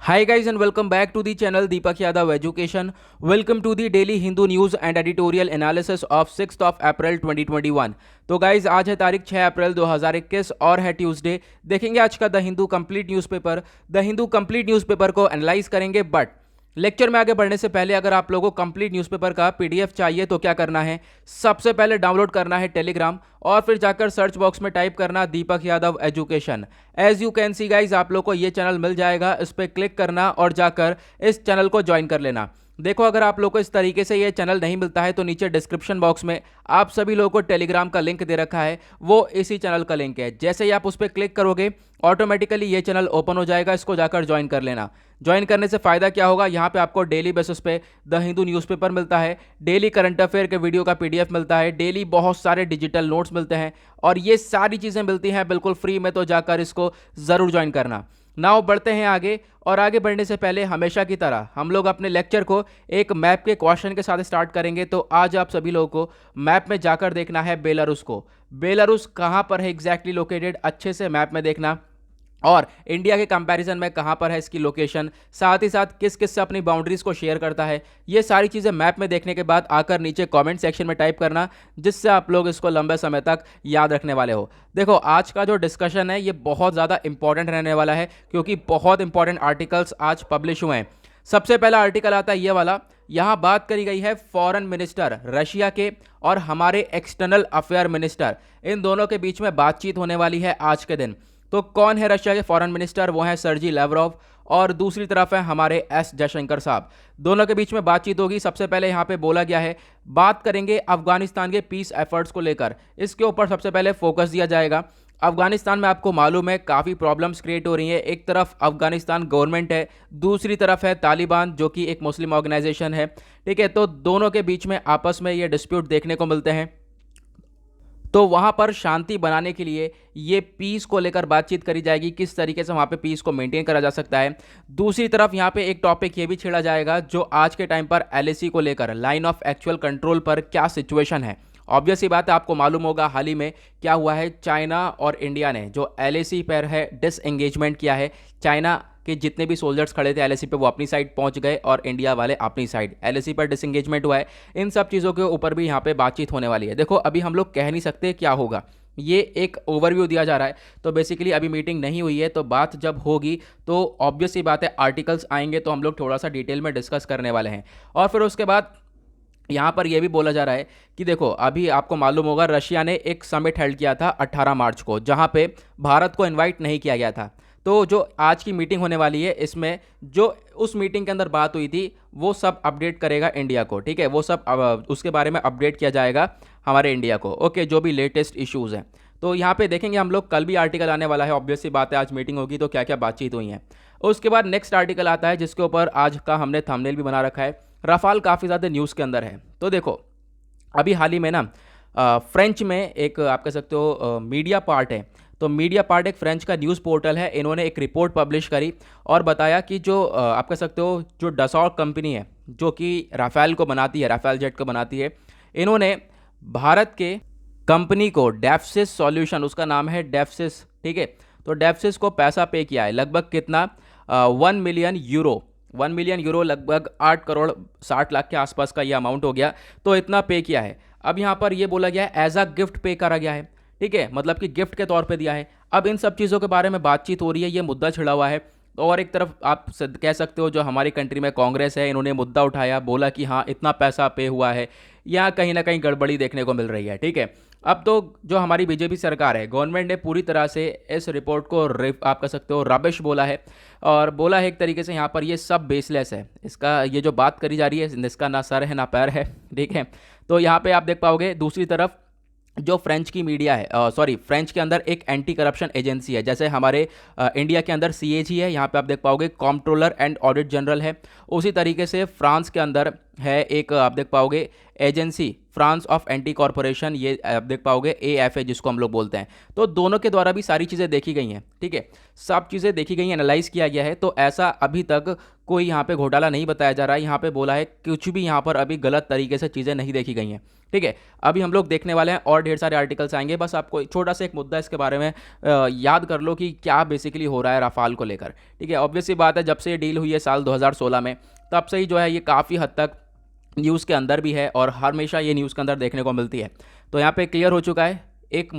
Hi guys and welcome back to the channel Deepak Yadav Education. Welcome to the daily Hindu news and editorial analysis of 6th of April 2021. तो guys आज है तारीख 6 अप्रैल 2021 और है Tuesday. देखेंगे आज का the Hindu complete newspaper. The Hindu complete newspaper को एनालाइज करेंगे, बट लेक्चर में आगे बढ़ने से पहले अगर आप लोगों को कंप्लीट न्यूज़पेपर का पीडीएफ चाहिए तो क्या करना है, सबसे पहले डाउनलोड करना है टेलीग्राम और फिर जाकर सर्च बॉक्स में टाइप करना Deepak Yadav education. As you can see guys आप लोग को ये चैनल मिल जाएगा, इस पर क्लिक करना और जाकर इस चैनल को ज्वाइन कर लेना। देखो अगर आप लोग को इस तरीके से ये चैनल नहीं मिलता है तो नीचे डिस्क्रिप्शन बॉक्स में आप सभी लोगों को टेलीग्राम का लिंक दे रखा है, वो इसी चैनल का लिंक है। जैसे ही आप उस पर क्लिक करोगे ऑटोमेटिकली ये चैनल ओपन हो जाएगा, इसको जाकर ज्वाइन कर लेना। ज्वाइन करने से फायदा क्या होगा, यहाँ पे आपको डेली बेसिस पे द हिंदू न्यूज़पेपर मिलता है, डेली करंट अफेयर के वीडियो का पीडीएफ मिलता है, डेली बहुत सारे डिजिटल नोट्स मिलते हैं और ये सारी चीज़ें मिलती हैं बिल्कुल फ्री में, तो जाकर इसको ज़रूर ज्वाइन करना। नाउ बढ़ते हैं आगे, और आगे बढ़ने से पहले हमेशा की तरह हम लोग अपने लेक्चर को एक मैप के क्वेश्चन के साथ स्टार्ट करेंगे। तो आज आप सभी लोगों को मैप में जाकर देखना है बेलारूस को। बेलारूस कहाँ पर है एग्जैक्टली लोकेटेड, अच्छे से मैप में देखना, और इंडिया के कंपैरिजन में कहाँ पर है इसकी लोकेशन, साथ ही साथ किस किस से अपनी बाउंड्रीज को शेयर करता है, ये सारी चीज़ें मैप में देखने के बाद आकर नीचे कमेंट सेक्शन में टाइप करना, जिससे आप लोग इसको लंबे समय तक याद रखने वाले हो। देखो आज का जो डिस्कशन है ये बहुत ज़्यादा इंपॉर्टेंट रहने वाला है, क्योंकि बहुत इंपॉर्टेंट आर्टिकल्स आज पब्लिश हुए हैं। सबसे पहला आर्टिकल आता है ये वाला, यहाँ बात करी गई है फॉरेन मिनिस्टर रशिया के और हमारे एक्सटर्नल अफेयर मिनिस्टर, इन दोनों के बीच में बातचीत होने वाली है आज के दिन। तो कौन है रशिया के फॉरेन मिनिस्टर, वो है सर्जी लैवरोव, और दूसरी तरफ है हमारे एस जयशंकर साहब। दोनों के बीच में बातचीत होगी। सबसे पहले यहाँ पे बोला गया है, बात करेंगे अफगानिस्तान के पीस एफर्ट्स को लेकर, इसके ऊपर सबसे पहले फोकस दिया जाएगा। अफगानिस्तान में आपको मालूम है काफ़ी प्रॉब्लम्स क्रिएट हो रही हैं। एक तरफ अफगानिस्तान गवर्नमेंट है, दूसरी तरफ है तालिबान जो कि एक मुस्लिम ऑर्गेनाइजेशन है, ठीक है। तो दोनों के बीच में आपस में ये डिस्प्यूट देखने को मिलते हैं। तो वहाँ पर शांति बनाने के लिए ये पीस को लेकर बातचीत करी जाएगी, किस तरीके से वहाँ पे पीस को मेंटेन करा जा सकता है। दूसरी तरफ यहाँ पे एक टॉपिक ये भी छेड़ा जाएगा जो आज के टाइम पर एलएसी को लेकर, लाइन ऑफ एक्चुअल कंट्रोल पर क्या सिचुएशन है। ऑब्वियस सी बात है, आपको मालूम होगा हाल ही में क्या हुआ है, चाइना और इंडिया ने जो एलएसी पर है डिसएंगेजमेंट किया है। चाइना के जितने भी सोल्जर्स खड़े थे एलएसी पे वो अपनी साइड पहुंच गए और इंडिया वाले अपनी साइड, एलएसी पर डिसएंगेजमेंट हुआ है। इन सब चीज़ों के ऊपर भी यहाँ पे बातचीत होने वाली है। देखो अभी हम लोग कह नहीं सकते क्या होगा, ये एक ओवरव्यू दिया जा रहा है। तो बेसिकली अभी मीटिंग नहीं हुई है, तो बात जब होगी तो ऑब्वियस ही बात है आर्टिकल्स आएंगे तो हम लोग थोड़ा सा डिटेल में डिस्कस करने वाले हैं। और फिर उसके बाद यहाँ पर यह भी बोला जा रहा है कि देखो अभी आपको मालूम होगा रशिया ने एक समिट हेल्ड किया था 18 मार्च को, जहाँ पे भारत को इनवाइट नहीं किया गया था। तो जो आज की मीटिंग होने वाली है इसमें जो उस मीटिंग के अंदर बात हुई थी वो सब अपडेट करेगा इंडिया को, ठीक है। वो सब उसके बारे में अपडेट किया जाएगा हमारे इंडिया को, ओके, जो भी लेटेस्ट इश्यूज़ हैं। तो यहाँ पे देखेंगे हम लोग, कल भी आर्टिकल आने वाला है, ऑब्वियस सी बात है आज मीटिंग होगी तो क्या क्या बातचीत हुई है। उसके बाद नेक्स्ट आर्टिकल आता है जिसके ऊपर आज का हमने थंबनेल भी बना रखा है, रफाल काफ़ी ज़्यादा न्यूज़ के अंदर है। तो देखो अभी हाल ही में ना फ्रेंच में एक आप कह सकते हो मीडिया पार्ट है, तो मीडिया पार्ट एक फ्रेंच का न्यूज़ पोर्टल है, इन्होंने एक रिपोर्ट पब्लिश करी और बताया कि जो आप कह सकते हो जो डसॉल्ट कंपनी है जो कि राफेल को बनाती है, राफेल जेट को बनाती है, इन्होंने भारत के कंपनी को डेफ्सिस सॉल्यूशन, उसका नाम है डेफ्सिस, ठीक है। तो डेफ्सिस को पैसा पे किया है, लगभग कितना 1 मिलियन यूरो, 1 मिलियन यूरो लगभग 8 करोड़ 60 लाख के आसपास का ये अमाउंट हो गया। तो इतना पे किया है। अब यहाँ पर ये बोला गया है एज अ गिफ्ट पे करा गया है, ठीक है, मतलब कि गिफ्ट के तौर पे दिया है। अब इन सब चीज़ों के बारे में बातचीत हो रही है, ये मुद्दा छिड़ा हुआ है। और एक तरफ आप कह सकते हो जो हमारी कंट्री में कांग्रेस है, इन्होंने मुद्दा उठाया, बोला कि हाँ इतना पैसा पे हुआ है, यहाँ कहीं ना कहीं गड़बड़ी देखने को मिल रही है, ठीक है। अब तो जो हमारी बीजेपी सरकार है, गवर्नमेंट ने पूरी तरह से इस रिपोर्ट को आप कह सकते हो रबिश बोला है, और बोला है एक तरीके से यहाँ पर ये सब बेसलेस है, इसका ये जो बात करी जा रही है इसका ना सर है ना पैर है, ठीक है। तो यहाँ पे आप देख पाओगे दूसरी तरफ जो फ्रेंच की मीडिया है, सॉरी फ्रेंच के अंदर एक एंटी करप्शन एजेंसी है, जैसे हमारे इंडिया के अंदर सीएजी है, यहाँ पे आप देख पाओगे कॉम्प्ट्रोलर एंड ऑडिट जनरल है। उसी तरीके से फ्रांस के अंदर है एक आप देख पाओगे agency, France of anti corporation, ये आप देख पाओगे एएफए जिसको हम लोग बोलते हैं। तो दोनों के द्वारा भी सारी चीज़ें देखी गई हैं, ठीक है, सब चीज़ें देखी गई हैं, एनालाइज किया गया है। तो ऐसा अभी तक कोई यहाँ पे घोटाला नहीं बताया जा रहा है। यहाँ पे बोला है कुछ भी यहाँ पर अभी गलत तरीके से चीज़ें नहीं देखी गई हैं। ठीक है, अभी हम लोग देखने वाले हैं और ढेर सारे आर्टिकल्स आएंगे। बस आपको एक छोटा सा एक मुद्दा इसके बारे में याद कर लो कि क्या बेसिकली हो रहा है राफाल को लेकर। ठीक है, ऑब्वियस सी बात है, जब से ये डील हुई है साल 2016 में, तब से ही जो है ये काफ़ी हद तक न्यूज़ के अंदर भी है और हमेशा ये न्यूज़ के अंदर देखने को मिलती है। तो यहाँ पे क्लियर हो चुका है। एक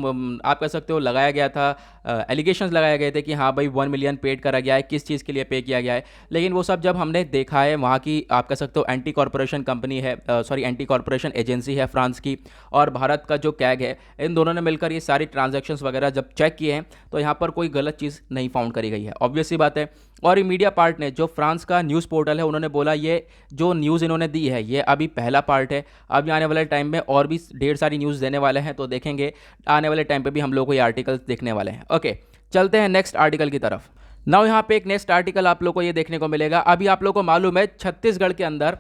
आप कह सकते हो लगाया गया था, एलिगेशंस लगाए गए थे कि हाँ भाई 1 मिलियन पेड करा गया है, किस चीज़ के लिए पे किया गया है। लेकिन वो सब जब हमने देखा है, वहाँ की आप कह सकते हो एंटी कॉरपोरेशन कंपनी है, सॉरी एंटी कॉरपोरेशन एजेंसी है फ्रांस की, और भारत का जो कैग है, इन दोनों ने मिलकर ये सारी ट्रांजैक्शंस वगैरह जब चेक किए हैं तो यहाँ पर कोई गलत चीज़ नहीं फाउंड करी गई है, ऑब्वियस सी बात है। और ये मीडिया पार्ट ने, जो फ्रांस का न्यूज़ पोर्टल है, उन्होंने बोला ये जो न्यूज़ इन्होंने दी है ये अभी पहला पार्ट है, अभी आने वाले टाइम में और भी ढेर सारी न्यूज़ देने वाले हैं। तो देखेंगे आने वाले टाइम पे भी हम लोग को ये आर्टिकल्स देखने वाले हैं। ओके, चलते हैं नेक्स्ट आर्टिकल की तरफ। नाउ यहाँ पे एक नेक्स्ट आर्टिकल आप लोग को ये देखने को मिलेगा। अभी आप लोग को मालूम है छत्तीसगढ़ के अंदर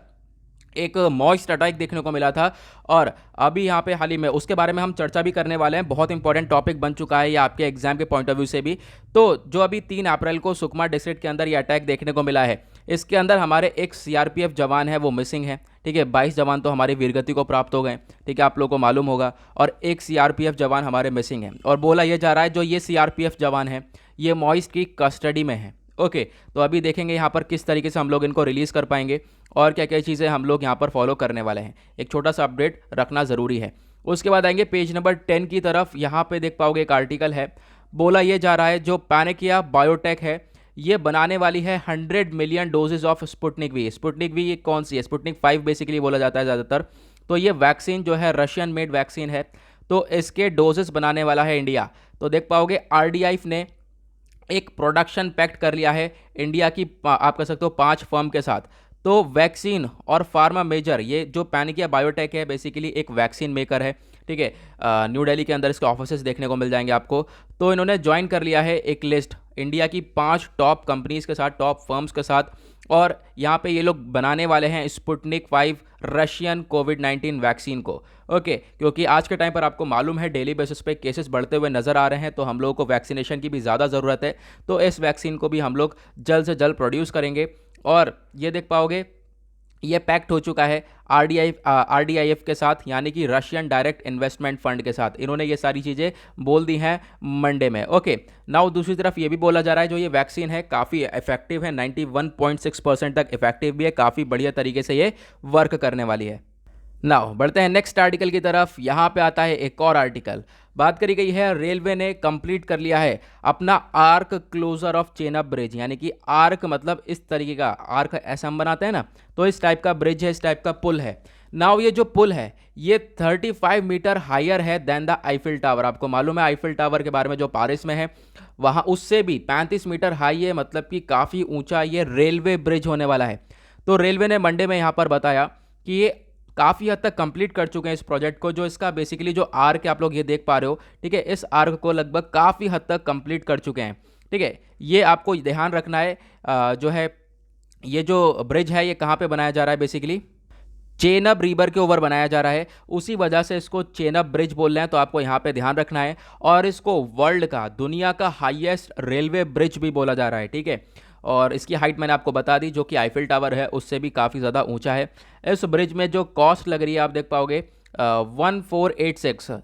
एक मॉइस्ट अटैक देखने को मिला था, और अभी यहाँ पे हाल ही में उसके बारे में हम चर्चा भी करने वाले हैं। बहुत इंपॉर्टेंट टॉपिक बन चुका है ये आपके एग्जाम के पॉइंट ऑफ व्यू से भी। तो जो अभी 3 अप्रैल को सुकमा डिस्ट्रिक्ट के अंदर ये अटैक देखने को मिला है, इसके अंदर हमारे एक सीआरपीएफ जवान है वो मिसिंग है। ठीक है, 22 जवान तो हमारी वीरगति को प्राप्त हो गए, ठीक है, आप लोगों को मालूम होगा, और एक सीआरपीएफ जवान हमारे मिसिंग है। और बोला यह जा रहा है जो ये सीआरपीएफ जवान है ये मॉइस्ट की कस्टडी में है। ओके, तो अभी देखेंगे यहाँ पर किस तरीके से हम लोग इनको रिलीज़ कर पाएंगे और क्या क्या चीज़ें हम लोग यहाँ पर फॉलो करने वाले हैं। एक छोटा सा अपडेट रखना ज़रूरी है। उसके बाद आएंगे पेज नंबर 10 की तरफ। यहाँ पे देख पाओगे एक आर्टिकल है, बोला ये जा रहा है जो पैनेकिया बायोटेक है ये बनाने वाली है 100 million doses of Sputnik V. Sputnik V ये कौन सी है? स्पुटनिक 5 बेसिकली बोला जाता है ज़्यादातर। तो ये वैक्सीन जो है रशियन मेड वैक्सीन है, तो इसके डोजेस बनाने वाला है इंडिया। तो देख पाओगे आरडीआईएफ ने एक प्रोडक्शन पैक्ट कर लिया है इंडिया की, आप कह सकते हो 5 फर्म के साथ। तो वैक्सीन और फार्मा मेजर, ये जो पैनेकिया बायोटेक है बेसिकली एक वैक्सीन मेकर है। ठीक है, न्यू दिल्ली के अंदर इसके ऑफिसेज देखने को मिल जाएंगे आपको। तो इन्होंने ज्वाइन कर लिया है एक लिस्ट इंडिया की 5 टॉप कंपनीज के साथ, टॉप फर्म्स के साथ, और यहाँ पे ये लोग बनाने वाले हैं स्पुटनिक 5 रशियन कोविड-19 वैक्सीन को। ओके, क्योंकि आज के टाइम पर आपको मालूम है डेली बेसिस पे केसेस बढ़ते हुए नज़र आ रहे हैं, तो हम लोगों को वैक्सीनेशन की भी ज़्यादा ज़रूरत है। तो इस वैक्सीन को भी हम लोग जल्द से जल्द प्रोड्यूस करेंगे। और ये देख पाओगे ये पैक्ट हो चुका है आरडीआईएफ के साथ, यानी कि रशियन डायरेक्ट इन्वेस्टमेंट फंड के साथ। इन्होंने ये सारी चीज़ें बोल दी हैं मंडे में। ओके, नाउ दूसरी तरफ ये भी बोला जा रहा है जो ये वैक्सीन है काफ़ी इफेक्टिव है, 91.6% तक इफेक्टिव भी है, काफ़ी बढ़िया तरीके से ये वर्क करने वाली है। नाउ बढ़ते हैं नेक्स्ट आर्टिकल की तरफ। यहाँ पे आता है एक और आर्टिकल, बात करी गई है रेलवे ने कंप्लीट कर लिया है अपना arch closure of Chenab bridge, यानी कि आर्क मतलब इस तरीके का, आर्क ऐसा हम बनाते हैं ना, तो इस टाइप का ब्रिज है, इस टाइप का पुल है। नाउ ये जो पुल है ये 35 मीटर हायर है देन द आईफिल टावर। आपको मालूम है आईफिल टावर के बारे में जो पेरिस में है, वहाँ उससे भी 35 मीटर हाई है, मतलब कि काफ़ी ऊंचा ये रेलवे ब्रिज होने वाला है। तो रेलवे ने मंडे में यहाँ पर बताया कि ये काफ़ी हद तक कंप्लीट कर चुके हैं इस प्रोजेक्ट को। जो इसका बेसिकली जो आर्क है आप लोग ये देख पा रहे हो, ठीक है, इस आर्क को लगभग काफ़ी हद तक कंप्लीट कर चुके हैं। ठीक है, ये आपको ध्यान रखना है। जो है ये जो ब्रिज है ये कहाँ पे बनाया जा रहा है? बेसिकली चेनब रिवर के ऊपर बनाया जा रहा है, उसी वजह से इसको चेनब ब्रिज बोल रहे हैं। तो आपको यहाँ पे ध्यान रखना है। और इसको वर्ल्ड का, दुनिया का हाईएस्ट रेलवे ब्रिज भी बोला जा रहा है। ठीक है, और इसकी हाइट मैंने आपको बता दी, जो कि आईफिल टावर है उससे भी काफ़ी ज़्यादा ऊंचा है। इस ब्रिज में जो कॉस्ट लग रही है आप देख पाओगे 1486,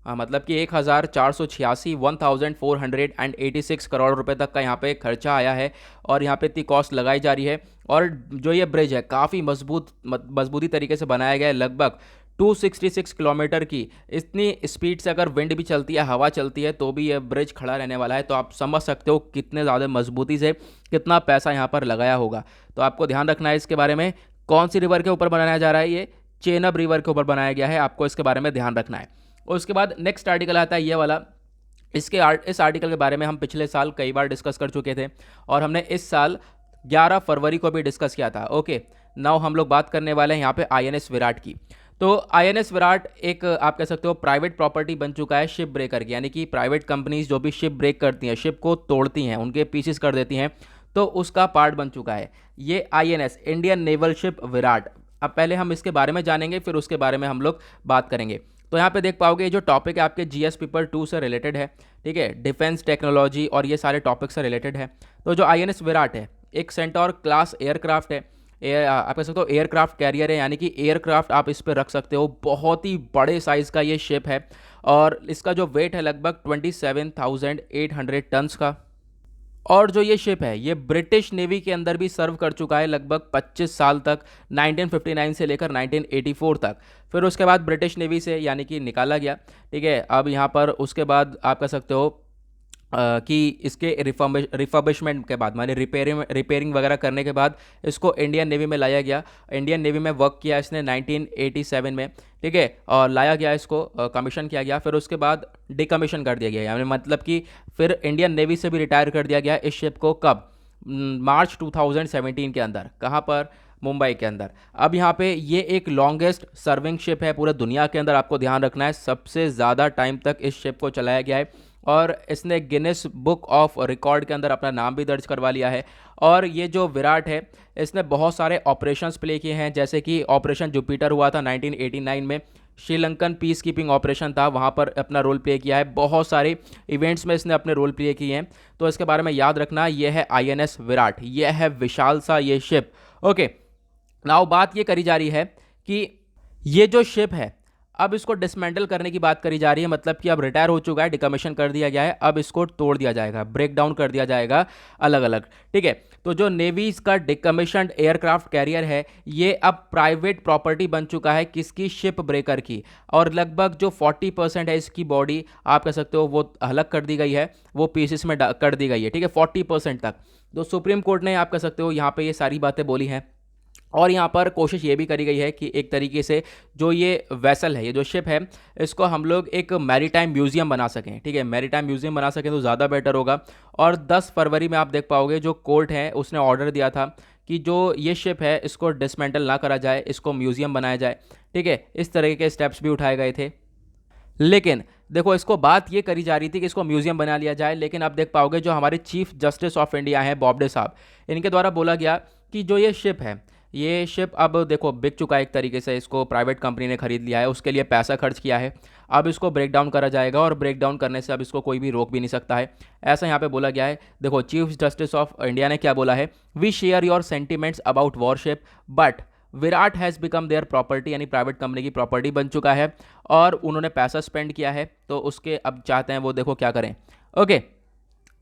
मतलब कि 1486 1486 करोड़ रुपए तक का यहाँ पे खर्चा आया है, और यहाँ पे इतनी कॉस्ट लगाई जा रही है। और जो ये ब्रिज है काफ़ी मजबूती तरीके से बनाया गया है, लगभग 266 किलोमीटर की इतनी स्पीड से अगर विंड भी चलती है, हवा चलती है, तो भी ये ब्रिज खड़ा रहने वाला है। तो आप समझ सकते हो कितने ज़्यादा मजबूती से कितना पैसा यहाँ पर लगाया होगा। तो आपको ध्यान रखना है इसके बारे में। कौन सी रिवर के ऊपर बनाया जा रहा है? ये चेनब रिवर के ऊपर बनाया गया है, आपको इसके बारे में ध्यान रखना है। उसके बाद नेक्स्ट आर्टिकल आता है ये वाला। इस आर्टिकल के बारे में हम पिछले साल कई बार डिस्कस कर चुके थे, और हमने इस साल 11 फरवरी को भी डिस्कस किया था। ओके, नाउ हम लोग बात करने वाले हैं यहाँ पे आईएनएस विराट की। तो आईएनएस विराट एक आप कह सकते हो प्राइवेट प्रॉपर्टी बन चुका है शिप ब्रेकर की, यानी कि प्राइवेट कंपनीज जो भी शिप ब्रेक करती हैं, शिप को तोड़ती हैं, उनके पीसेस कर देती हैं, तो उसका पार्ट बन चुका है ये INS, Indian naval ship Virat. अब पहले हम इसके बारे में जानेंगे, फिर उसके बारे में हम लोग बात करेंगे। तो यहाँ पे देख पाओगे ये जो टॉपिक है आपके जीएस पेपर 2 से रिलेटेड है। ठीक है, डिफेंस टेक्नोलॉजी और ये सारे टॉपिक से रिलेटेड है। तो जो आईएनएस विराट है एक सेंटोर क्लास एयरक्राफ्ट है, आप कह सकते हो एयरक्राफ्ट कैरियर है, यानी कि एयरक्राफ्ट आप इस पर रख सकते हो। बहुत ही बड़े साइज़ का ये शिप है और इसका जो वेट है लगभग 27,800 टन्स का। और जो ये शिप है ये ब्रिटिश नेवी के अंदर भी सर्व कर चुका है लगभग 25 साल तक, 1959 से लेकर 1984 तक। फिर उसके बाद ब्रिटिश नेवी से यानी कि निकाला गया, ठीक है। अब यहाँ पर उसके बाद आप कह सकते हो कि इसके रिफर्बिशमेंट के बाद माने रिपेयरिंग वगैरह करने के बाद इसको इंडियन नेवी में लाया गया। इंडियन नेवी में वर्क किया इसने 1987 में, ठीक है, और लाया गया, इसको कमीशन किया गया। फिर उसके बाद डिकमीशन कर दिया गया, यानी मतलब कि फिर इंडियन नेवी से भी रिटायर कर दिया गया इस शिप को। कब? मार्च 2017 के अंदर। कहाँ पर? मुंबई के अंदर। अब यहाँ पे ये एक लॉन्गेस्ट सर्विंग शिप है पूरे दुनिया के अंदर, आपको ध्यान रखना है। सबसे ज़्यादा टाइम तक इस शिप को चलाया गया है और इसने गिनेस बुक ऑफ रिकॉर्ड के अंदर अपना नाम भी दर्ज करवा लिया है। और ये जो विराट है इसने बहुत सारे ऑपरेशंस प्ले किए हैं, जैसे कि ऑपरेशन जुपिटर हुआ था 1989 में, श्रीलंकन पीस कीपिंग ऑपरेशन था, वहाँ पर अपना रोल प्ले किया है। बहुत सारे इवेंट्स में इसने अपने रोल प्ले किए हैं, तो इसके बारे में याद रखना। यह है INS विराट, यह है विशाल सा ये शिप। ओके, नाउ बात ये करी जा रही है कि ये जो शिप है अब इसको डिसमेंटल करने की बात करी जा रही है, मतलब कि अब रिटायर हो चुका है, डिकमीशन कर दिया गया है, अब इसको तोड़ दिया जाएगा, ब्रेक डाउन कर दिया जाएगा अलग अलग, ठीक है। तो जो नेवी का डिकमीशन्ड एयरक्राफ्ट कैरियर है ये अब प्राइवेट प्रॉपर्टी बन चुका है, किसकी? शिप ब्रेकर की। और लगभग जो 40% है इसकी बॉडी आप कह सकते हो वो अलग कर दी गई है, वो पीसेस में कर दी गई है, ठीक है, 40% तक। तो सुप्रीम कोर्ट ने आप कह सकते हो यहाँ पे ये सारी बातें बोली हैं। और यहाँ पर कोशिश ये भी करी गई है कि एक तरीके से जो ये वेसल है, ये जो शिप है, इसको हम लोग एक मैरीटाइम म्यूजियम बना सकें, ठीक है। मैरीटाइम म्यूजियम बना सकें तो ज़्यादा बेटर होगा। और 10 फरवरी में आप देख पाओगे जो कोर्ट है उसने ऑर्डर दिया था कि जो ये शिप है इसको डिसमेंटल ना करा जाए, इसको म्यूजियम बनाया जाए, ठीक है। इस तरह के स्टेप्स भी उठाए गए थे। लेकिन देखो, इसको बात ये करी जा रही थी कि इसको म्यूजियम बना लिया जाए, लेकिन अब देख पाओगे जो हमारे चीफ जस्टिस ऑफ इंडिया हैं बॉब्डे साहब, इनके द्वारा बोला गया कि जो ये शिप है, ये शिप अब देखो बिक चुका है एक तरीके से, इसको प्राइवेट कंपनी ने खरीद लिया है, उसके लिए पैसा खर्च किया है, अब इसको ब्रेक डाउन करा जाएगा और ब्रेक डाउन करने से अब इसको कोई भी रोक भी नहीं सकता है, ऐसा यहाँ पे बोला गया है। देखो, चीफ जस्टिस ऑफ इंडिया ने क्या बोला है, we share your sentiments about warship but Viraat has become their property, यानी प्राइवेट कंपनी की प्रॉपर्टी बन चुका है और उन्होंने पैसा स्पेंड किया है, तो उसके अब चाहते हैं वो देखो क्या करें। ओके,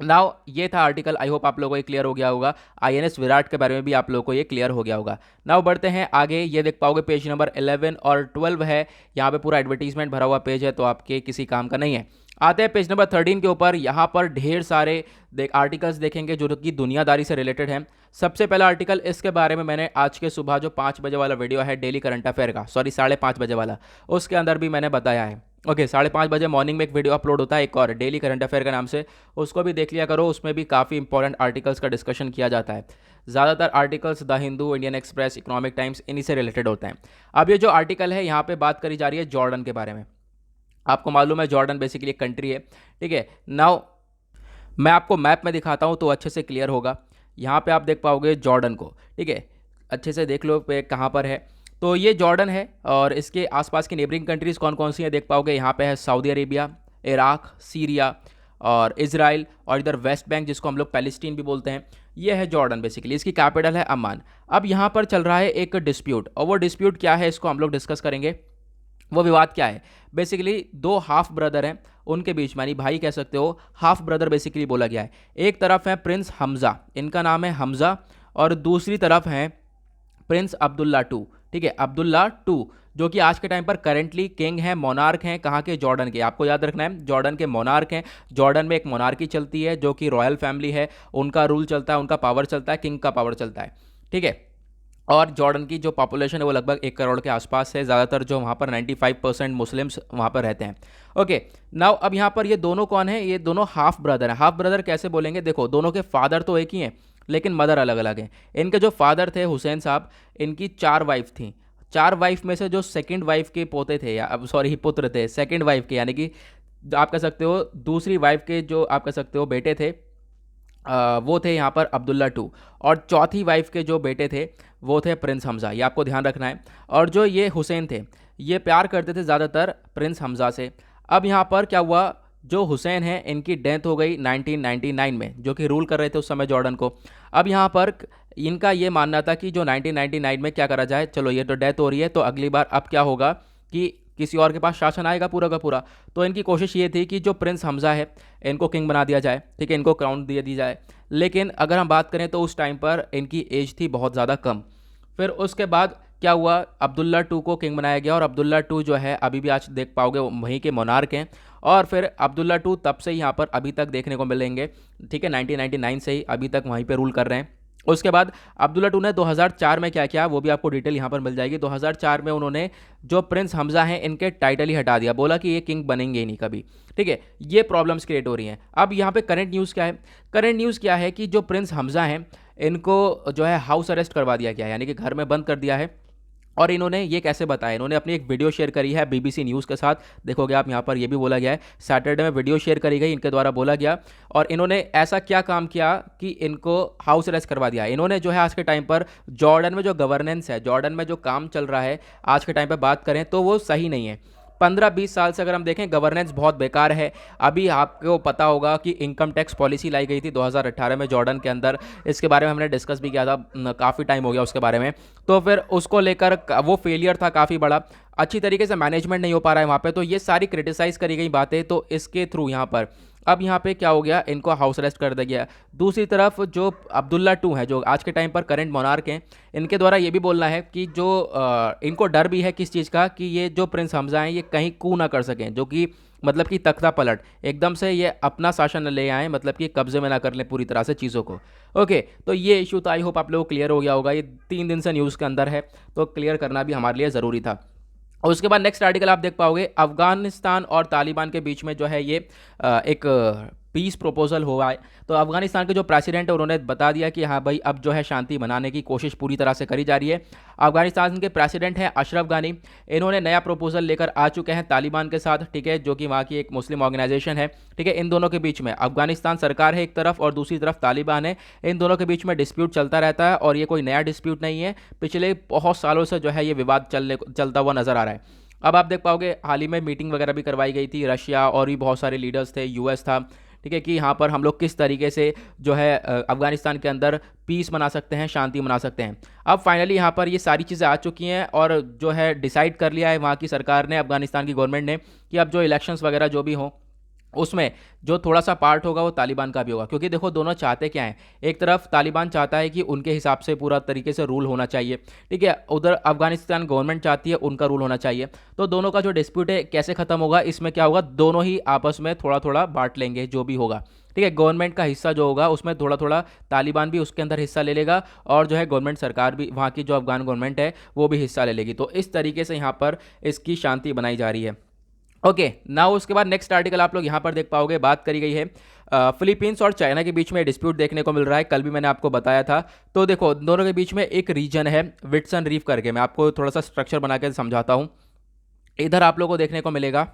नाउ ये था आर्टिकल, आई होप आप लोगों को ये क्लियर हो गया होगा। INS विराट के बारे में भी आप लोगों को ये क्लियर हो गया होगा। नाउ बढ़ते हैं आगे, ये देख पाओगे पेज नंबर 11 और 12 है, यहाँ पे पूरा एडवर्टीजमेंट भरा हुआ पेज है, तो आपके किसी काम का नहीं है। आते हैं पेज नंबर 13 के ऊपर, यहाँ पर ढेर सारे आर्टिकल्स देखेंगे जो कि दुनियादारी से रिलेटेड हैं। सबसे पहला आर्टिकल, इसके बारे में मैंने आज के सुबह जो 5 बजे वाला वीडियो है डेली करंट अफेयर का, सॉरी 5:30 बजे वाला, उसके अंदर भी मैंने बताया है। ओके, 5:30 बजे मॉर्निंग में एक वीडियो अपलोड होता है एक और, डेली करंट अफेयर के नाम से, उसको भी देख लिया करो, उसमें भी काफ़ी इंपॉर्टेंट आर्टिकल्स का डिस्कशन किया जाता है। ज़्यादातर articles the Hindu, Indian express, economic times, इन्हीं से रिलेटेड होते हैं। अब ये जो आर्टिकल है यहाँ पे बात करी जा रही है जॉर्डन के बारे में। आपको मालूम है जॉर्डन बेसिकली एक कंट्री है, ठीक है। नाउ मैं आपको मैप में दिखाता हूँ तो अच्छे से क्लियर होगा। यहाँ पे आप देख पाओगे जॉर्डन को, ठीक है, अच्छे से देख लो पे कहाँ पर है। तो ये जॉर्डन है और इसके आसपास की नेबरिंग कंट्रीज़ कौन कौन सी हैं देख पाओगे। यहाँ पे है सऊदी अरेबिया, इराक, सीरिया और इजराइल, और इधर वेस्ट बैंक जिसको हम लोग पैलेस्टीन भी बोलते हैं, ये है जॉर्डन बेसिकली। इसकी कैपिटल है अम्मान। अब यहाँ पर चल रहा है एक डिस्प्यूट, और वो डिस्प्यूट क्या है इसको हम लोग डिस्कस करेंगे। वो विवाद क्या है, बेसिकली दो हाफ ब्रदर हैं उनके बीच, मानी भाई कह सकते हो, हाफ ब्रदर बेसिकली बोला गया है। एक तरफ है प्रिंस हमज़ा, इनका नाम है हमज़ा, और दूसरी तरफ हैं प्रिंस अब्दुल्ला टू, ठीक है, अब्दुल्ला टू, जो कि आज के टाइम पर करेंटली किंग हैं, मोनार्क हैं, कहाँ के? जॉर्डन के। आपको याद रखना है जॉर्डन के मोनार्क हैं। जॉर्डन में एक मोनार्की चलती है जो कि रॉयल फैमिली है, उनका रूल चलता है, उनका पावर चलता है, किंग का पावर चलता है, ठीक है। और जॉर्डन की जो पॉपुलेशन है वो लगभग 1 करोड़ के आसपास है, ज़्यादातर जो वहाँ पर 95% मुस्लिम्स वहाँ पर रहते हैं। ओके, नाउ अब यहाँ पर ये दोनों कौन है? ये दोनों हाफ ब्रदर हैं। हाफ ब्रदर कैसे बोलेंगे? देखो, दोनों के फादर तो एक ही हैं लेकिन मदर अलग अलग हैं। इनके जो फादर थे हुसैन साहब, इनकी 4 वाइफ थी। 4 वाइफ में से जो सेकंड वाइफ के पोते थे, या अब सॉरी पुत्र थे सेकंड वाइफ के, यानी कि आप कह सकते हो दूसरी वाइफ के जो आप कह सकते हो बेटे थे, वो थे यहाँ पर अब्दुल्ला टू, और चौथी वाइफ के जो बेटे थे वो थे प्रिंस हमज़ा, ये आपको ध्यान रखना है। और जो ये हुसैन थे ये प्यार करते थे ज़्यादातर प्रिंस हमज़ा से। अब यहाँ पर क्या हुआ, जो हुसैन हैं इनकी डेथ हो गई 1999 में, जो कि रूल कर रहे थे उस समय जॉर्डन को। अब यहाँ पर इनका ये मानना था कि जो 1999 में क्या करा जाए, चलो ये तो डेथ हो रही है तो अगली बार अब क्या होगा कि किसी और के पास शासन आएगा पूरा का पूरा। तो इनकी कोशिश ये थी कि जो प्रिंस हमजा है इनको किंग बना दिया जाए, ठीक है, इनको क्राउन दे दी जाए। लेकिन अगर हम बात करें तो उस टाइम पर इनकी एज थी बहुत ज़्यादा कम। फिर उसके बाद क्या हुआ, अब्दुल्ला टू को किंग बनाया गया और अब्दुल्ला टू जो है अभी भी आज देख पाओगे वहीं के मोनार्क हैं। और फिर अब्दुल्ला टू तब से यहाँ पर अभी तक देखने को मिलेंगे, ठीक है, 1999 से ही अभी तक वहीं पे रूल कर रहे हैं। उसके बाद अब्दुल्ला टू ने 2004 में क्या किया वो भी आपको डिटेल यहाँ पर मिल जाएगी। 2004 में उन्होंने जो प्रिंस हमजा हैं इनके टाइटल ही हटा दिया, बोला कि ये किंग बनेंगे ही नहीं कभी, ठीक है। ये प्रॉब्लम्स क्रिएट हो रही हैं। अब यहाँ पे करंट न्यूज़ क्या है, करंट न्यूज़ क्या है कि जो प्रिंस हमजा हैं इनको जो है हाउस अरेस्ट करवा दिया गया है, यानी कि घर में बंद कर दिया है। और इन्होंने ये कैसे बताया, इन्होंने अपनी एक वीडियो शेयर करी है बीबीसी न्यूज़ के साथ, देखोगे आप यहाँ पर ये भी बोला गया है, सैटरडे में वीडियो शेयर करी गई इनके द्वारा, बोला गया। और इन्होंने ऐसा क्या काम किया कि इनको हाउस अरेस्ट करवा दिया। इन्होंने जो है आज के टाइम पर जॉर्डन में जो गवर्नेंस है, जॉर्डन में जो काम चल रहा है आज के टाइम पर बात करें तो वो सही नहीं है। 15-20 साल से अगर हम देखें गवर्नेंस बहुत बेकार है। अभी आपको पता होगा कि इनकम टैक्स पॉलिसी लाई गई थी 2018 में जॉर्डन के अंदर, इसके बारे में हमने डिस्कस भी किया था, काफ़ी टाइम हो गया उसके बारे में। तो फिर उसको लेकर वो फेलियर था काफ़ी बड़ा, अच्छी तरीके से मैनेजमेंट नहीं हो पा रहा है वहाँ पे। तो ये सारी क्रिटिसाइज़ करी गई बातें, तो इसके थ्रू यहाँ पर अब यहाँ पे क्या हो गया, इनको हाउस अरेस्ट कर दिया गया। दूसरी तरफ जो अब्दुल्ला टू है जो आज के टाइम पर करंट मोनार्क हैं, इनके द्वारा ये भी बोलना है कि जो इनको डर भी है किस चीज़ का, कि ये जो प्रिंस हमजा हैं ये कहीं कू ना कर सकें, जो कि मतलब कि तख्ता पलट एकदम से ये अपना शासन ले आए, मतलब कि कब्जे में ना कर लें पूरी तरह से चीज़ों को। ओके, तो ये इशू था, आई होप आप लोगों को क्लियर हो गया होगा। ये 3 दिन से न्यूज़ के अंदर है तो क्लियर करना भी हमारे लिए ज़रूरी था। और उसके बाद नेक्स्ट आर्टिकल आप देख पाओगे, अफगानिस्तान और तालिबान के बीच में जो है ये एक पीस प्रपोजल हुआ है। तो अफगानिस्तान के जो प्रेसिडेंट है उन्होंने बता दिया कि हाँ भाई अब जो है शांति बनाने की कोशिश पूरी तरह से करी जा रही है। अफगानिस्तान के प्रेसिडेंट हैं अशरफ गानी, इन्होंने नया प्रपोजल लेकर आ चुके हैं तालिबान के साथ, ठीक है, जो कि वहाँ की एक मुस्लिम ऑर्गेनाइजेशन है, ठीक है। इन दोनों के बीच में अफगानिस्तान सरकार है एक तरफ और दूसरी तरफ तालिबान है, इन दोनों के बीच में डिस्प्यूट चलता रहता है और ये कोई नया डिस्प्यूट नहीं है, पिछले बहुत सालों से जो है ये विवाद चलता हुआ नजर आ रहा है। अब आप देख पाओगे हाल ही में मीटिंग वगैरह भी करवाई गई थी, रशिया और भी बहुत सारे लीडर्स थे, यूएस था, ठीक है, कि यहाँ पर हम लोग किस तरीके से जो है अफगानिस्तान के अंदर पीस बना सकते हैं, शांति बना सकते हैं। अब फाइनली यहाँ पर ये सारी चीज़ें आ चुकी हैं और जो है डिसाइड कर लिया है वहाँ की सरकार ने, अफगानिस्तान की गवर्नमेंट ने, कि अब जो इलेक्शंस वगैरह जो भी हों उसमें जो थोड़ा सा पार्ट होगा वो तालिबान का भी होगा। क्योंकि देखो दोनों चाहते क्या हैं, एक तरफ तालिबान चाहता है कि उनके हिसाब से पूरा तरीके से रूल होना चाहिए, ठीक है, उधर अफगानिस्तान गवर्नमेंट चाहती है उनका रूल होना चाहिए। तो दोनों का जो डिस्प्यूट है कैसे खत्म होगा, इसमें क्या होगा, दोनों ही आपस में थोड़ा थोड़ा बांट लेंगे जो भी होगा, ठीक है। गवर्नमेंट का हिस्सा जो होगा उसमें थोड़ा थोड़ा तालिबान भी उसके अंदर हिस्सा ले लेगा और जो है गवर्नमेंट सरकार भी, वहाँ की जो अफगान गवर्नमेंट है वो भी हिस्सा ले लेगी। तो इस तरीके से यहाँ पर इसकी शांति बनाई जा रही है। ओके नाउ उसके बाद नेक्स्ट आर्टिकल आप लोग यहाँ पर देख पाओगे, बात करी गई है फिलीपींस और चाइना के बीच में डिस्प्यूट देखने को मिल रहा है, कल भी मैंने आपको बताया था। तो देखो दोनों के बीच में एक रीजन है विट्सन रीफ करके, मैं आपको थोड़ा सा स्ट्रक्चर बना के समझाता हूँ। इधर आप लोगों को देखने को मिलेगा,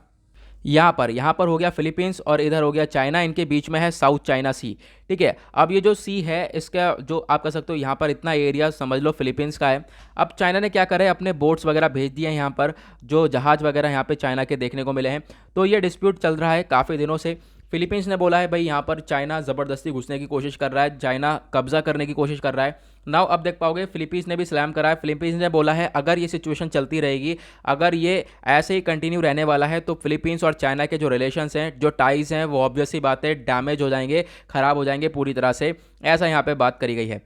यहाँ पर हो गया फिलीपींस और इधर हो गया चाइना, इनके बीच में है साउथ चाइना सी, ठीक है। अब ये जो सी है इसका जो आप कह सकते हो यहाँ पर इतना एरिया समझ लो फिलीपींस का है। अब चाइना ने क्या करे, अपने बोट्स वगैरह भेज दिए हैं यहाँ पर, जो जहाज़ वगैरह यहाँ पे चाइना के देखने को मिले हैं। तो ये डिस्प्यूट चल रहा है काफ़ी दिनों से। फिलीपींस ने बोला है भाई यहाँ पर चाइना ज़बरदस्ती घुसने की कोशिश कर रहा है, चाइना कब्जा करने की कोशिश कर रहा है। नाउ अब देख पाओगे फिलीपींस ने भी सलाम करा है। फिलीपींस ने बोला है अगर ये सिचुएशन चलती रहेगी, अगर ये ऐसे ही कंटिन्यू रहने वाला है तो फिलीपींस और चाइना के जो रिलेशंस हैं, जो टाइज़ हैं, वो ऑब्वियसली बात है डैमेज हो जाएंगे, ख़राब हो जाएंगे पूरी तरह से, ऐसा यहाँ पे बात करी गई है।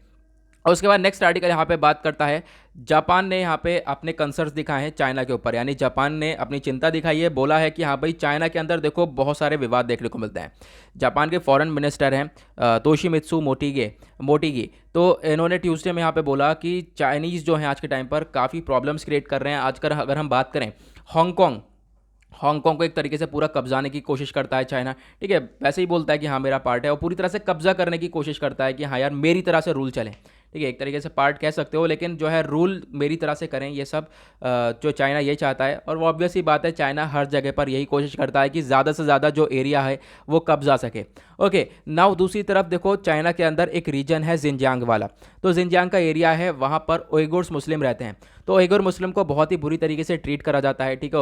और उसके बाद नेक्स्ट आर्टिकल यहाँ पे बात करता है, जापान ने यहाँ पे अपने कंसर्न्स दिखाए हैं चाइना के ऊपर, यानी जापान ने अपनी चिंता दिखाई है, बोला है कि हाँ भाई चाइना के अंदर देखो बहुत सारे विवाद देखने को मिलते हैं। जापान के फॉरेन मिनिस्टर हैं तोशिमित्सु मोटीगी, तो इन्होंने ट्यूसडे में यहाँ पे बोला कि चाइनीज़ जो हैं आज के टाइम पर काफ़ी प्रॉब्लम्स क्रिएट कर रहे हैं। आजकल अगर हम बात करें हांगकांग को एक तरीके से पूरा कब्जाने की कोशिश करता है चाइना, ठीक है, वैसे ही बोलता है कि हाँ मेरा पार्ट है, और पूरी तरह से कब्जा करने की कोशिश करता है कि हाँ यार मेरी तरह से रूल चले, ठीक है, एक तरीके से पार्ट कह सकते हो, लेकिन जो है रूल मेरी तरह से करें ये सब, जो चाइना ये चाहता है। और वो ऑब्वियस ही बात है, चाइना हर जगह पर यही कोशिश करता है कि ज़्यादा से ज़्यादा जो एरिया है वो कब्जा सके। ओके, नाउ दूसरी तरफ देखो, चाइना के अंदर एक रीजन है जिनजियांग वाला। तो जिनजियांग का एरिया है, वहाँ पर उइगुर्स मुस्लिम रहते हैं। तो उइगुर मुस्लिम को बहुत ही बुरी तरीके से ट्रीट करा जाता है, ठीक है।